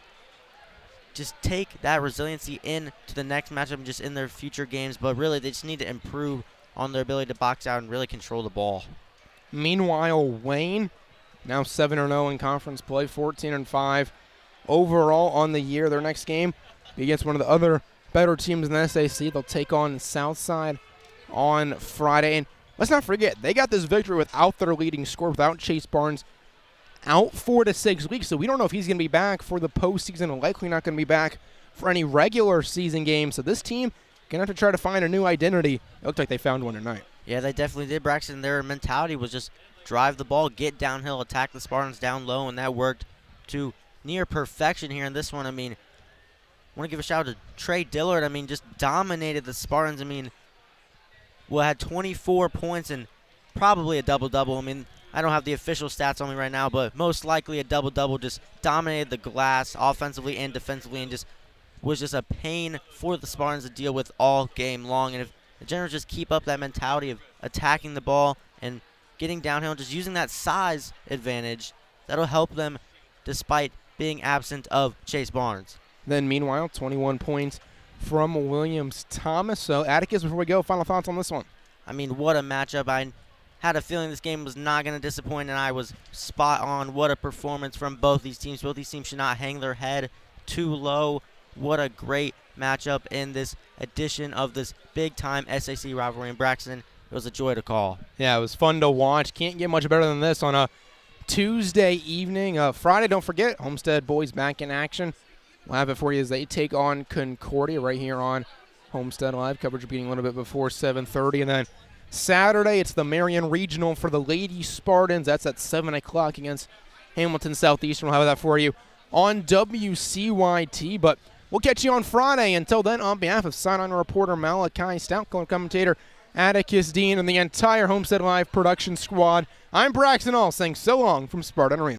just take that resiliency into the next matchup and just in their future games. But really, they just need to improve on their ability to box out and really control the ball. Meanwhile, Wayne, now 7-0 in conference play, 14-5 overall on the year. Their next game against one of the other better teams in the SAC. They'll take on Southside on Friday. And let's not forget, they got this victory without their leading scorer, without Chase Barnes, out 4 to 6 weeks. So we don't know if he's going to be back for the postseason, and likely not going to be back for any regular season games. So this team going to have to try to find a new identity. It looked like they found one tonight. Yeah, they definitely did, Braxton. Their mentality was just drive the ball, get downhill, attack the Spartans down low, and that worked to near perfection here in this one. I mean, I want to give a shout out to Trey Dillard. I mean, just dominated the Spartans. I mean, had 24 points and probably a double-double. I mean, I don't have the official stats on me right now, but most likely a double-double. Just dominated the glass offensively and defensively, and just was just a pain for the Spartans to deal with all game long. And if the Generals just keep up that mentality of attacking the ball and getting downhill, just using that size advantage, that'll help them despite being absent of Chase Barnes. Then meanwhile, 21 points from Williams Thomas. So Atticus, before we go, final thoughts on this one. I mean, what a matchup. I had a feeling this game was not going to disappoint, and I was spot on. What a performance from both these teams. Both these teams should not hang their head too low. What a great matchup in this edition of this big-time SAC rivalry in Braxton. It was a joy to call. Yeah, it was fun to watch. Can't get much better than this on a Tuesday evening. Friday, don't forget, Homestead boys back in action. We'll have it for you as they take on Concordia right here on Homestead Live. Coverage beginning a little bit before 7:30. And then Saturday, it's the Marion Regional for the Lady Spartans. That's at 7 o'clock against Hamilton Southeastern. We'll have that for you on WCYT. But we'll catch you on Friday. Until then, on behalf of sideline reporter Malachi Stout, color commentator Atticus Dean, and the entire Homestead Live production squad, I'm Braxton All saying so long from Spartan Arena.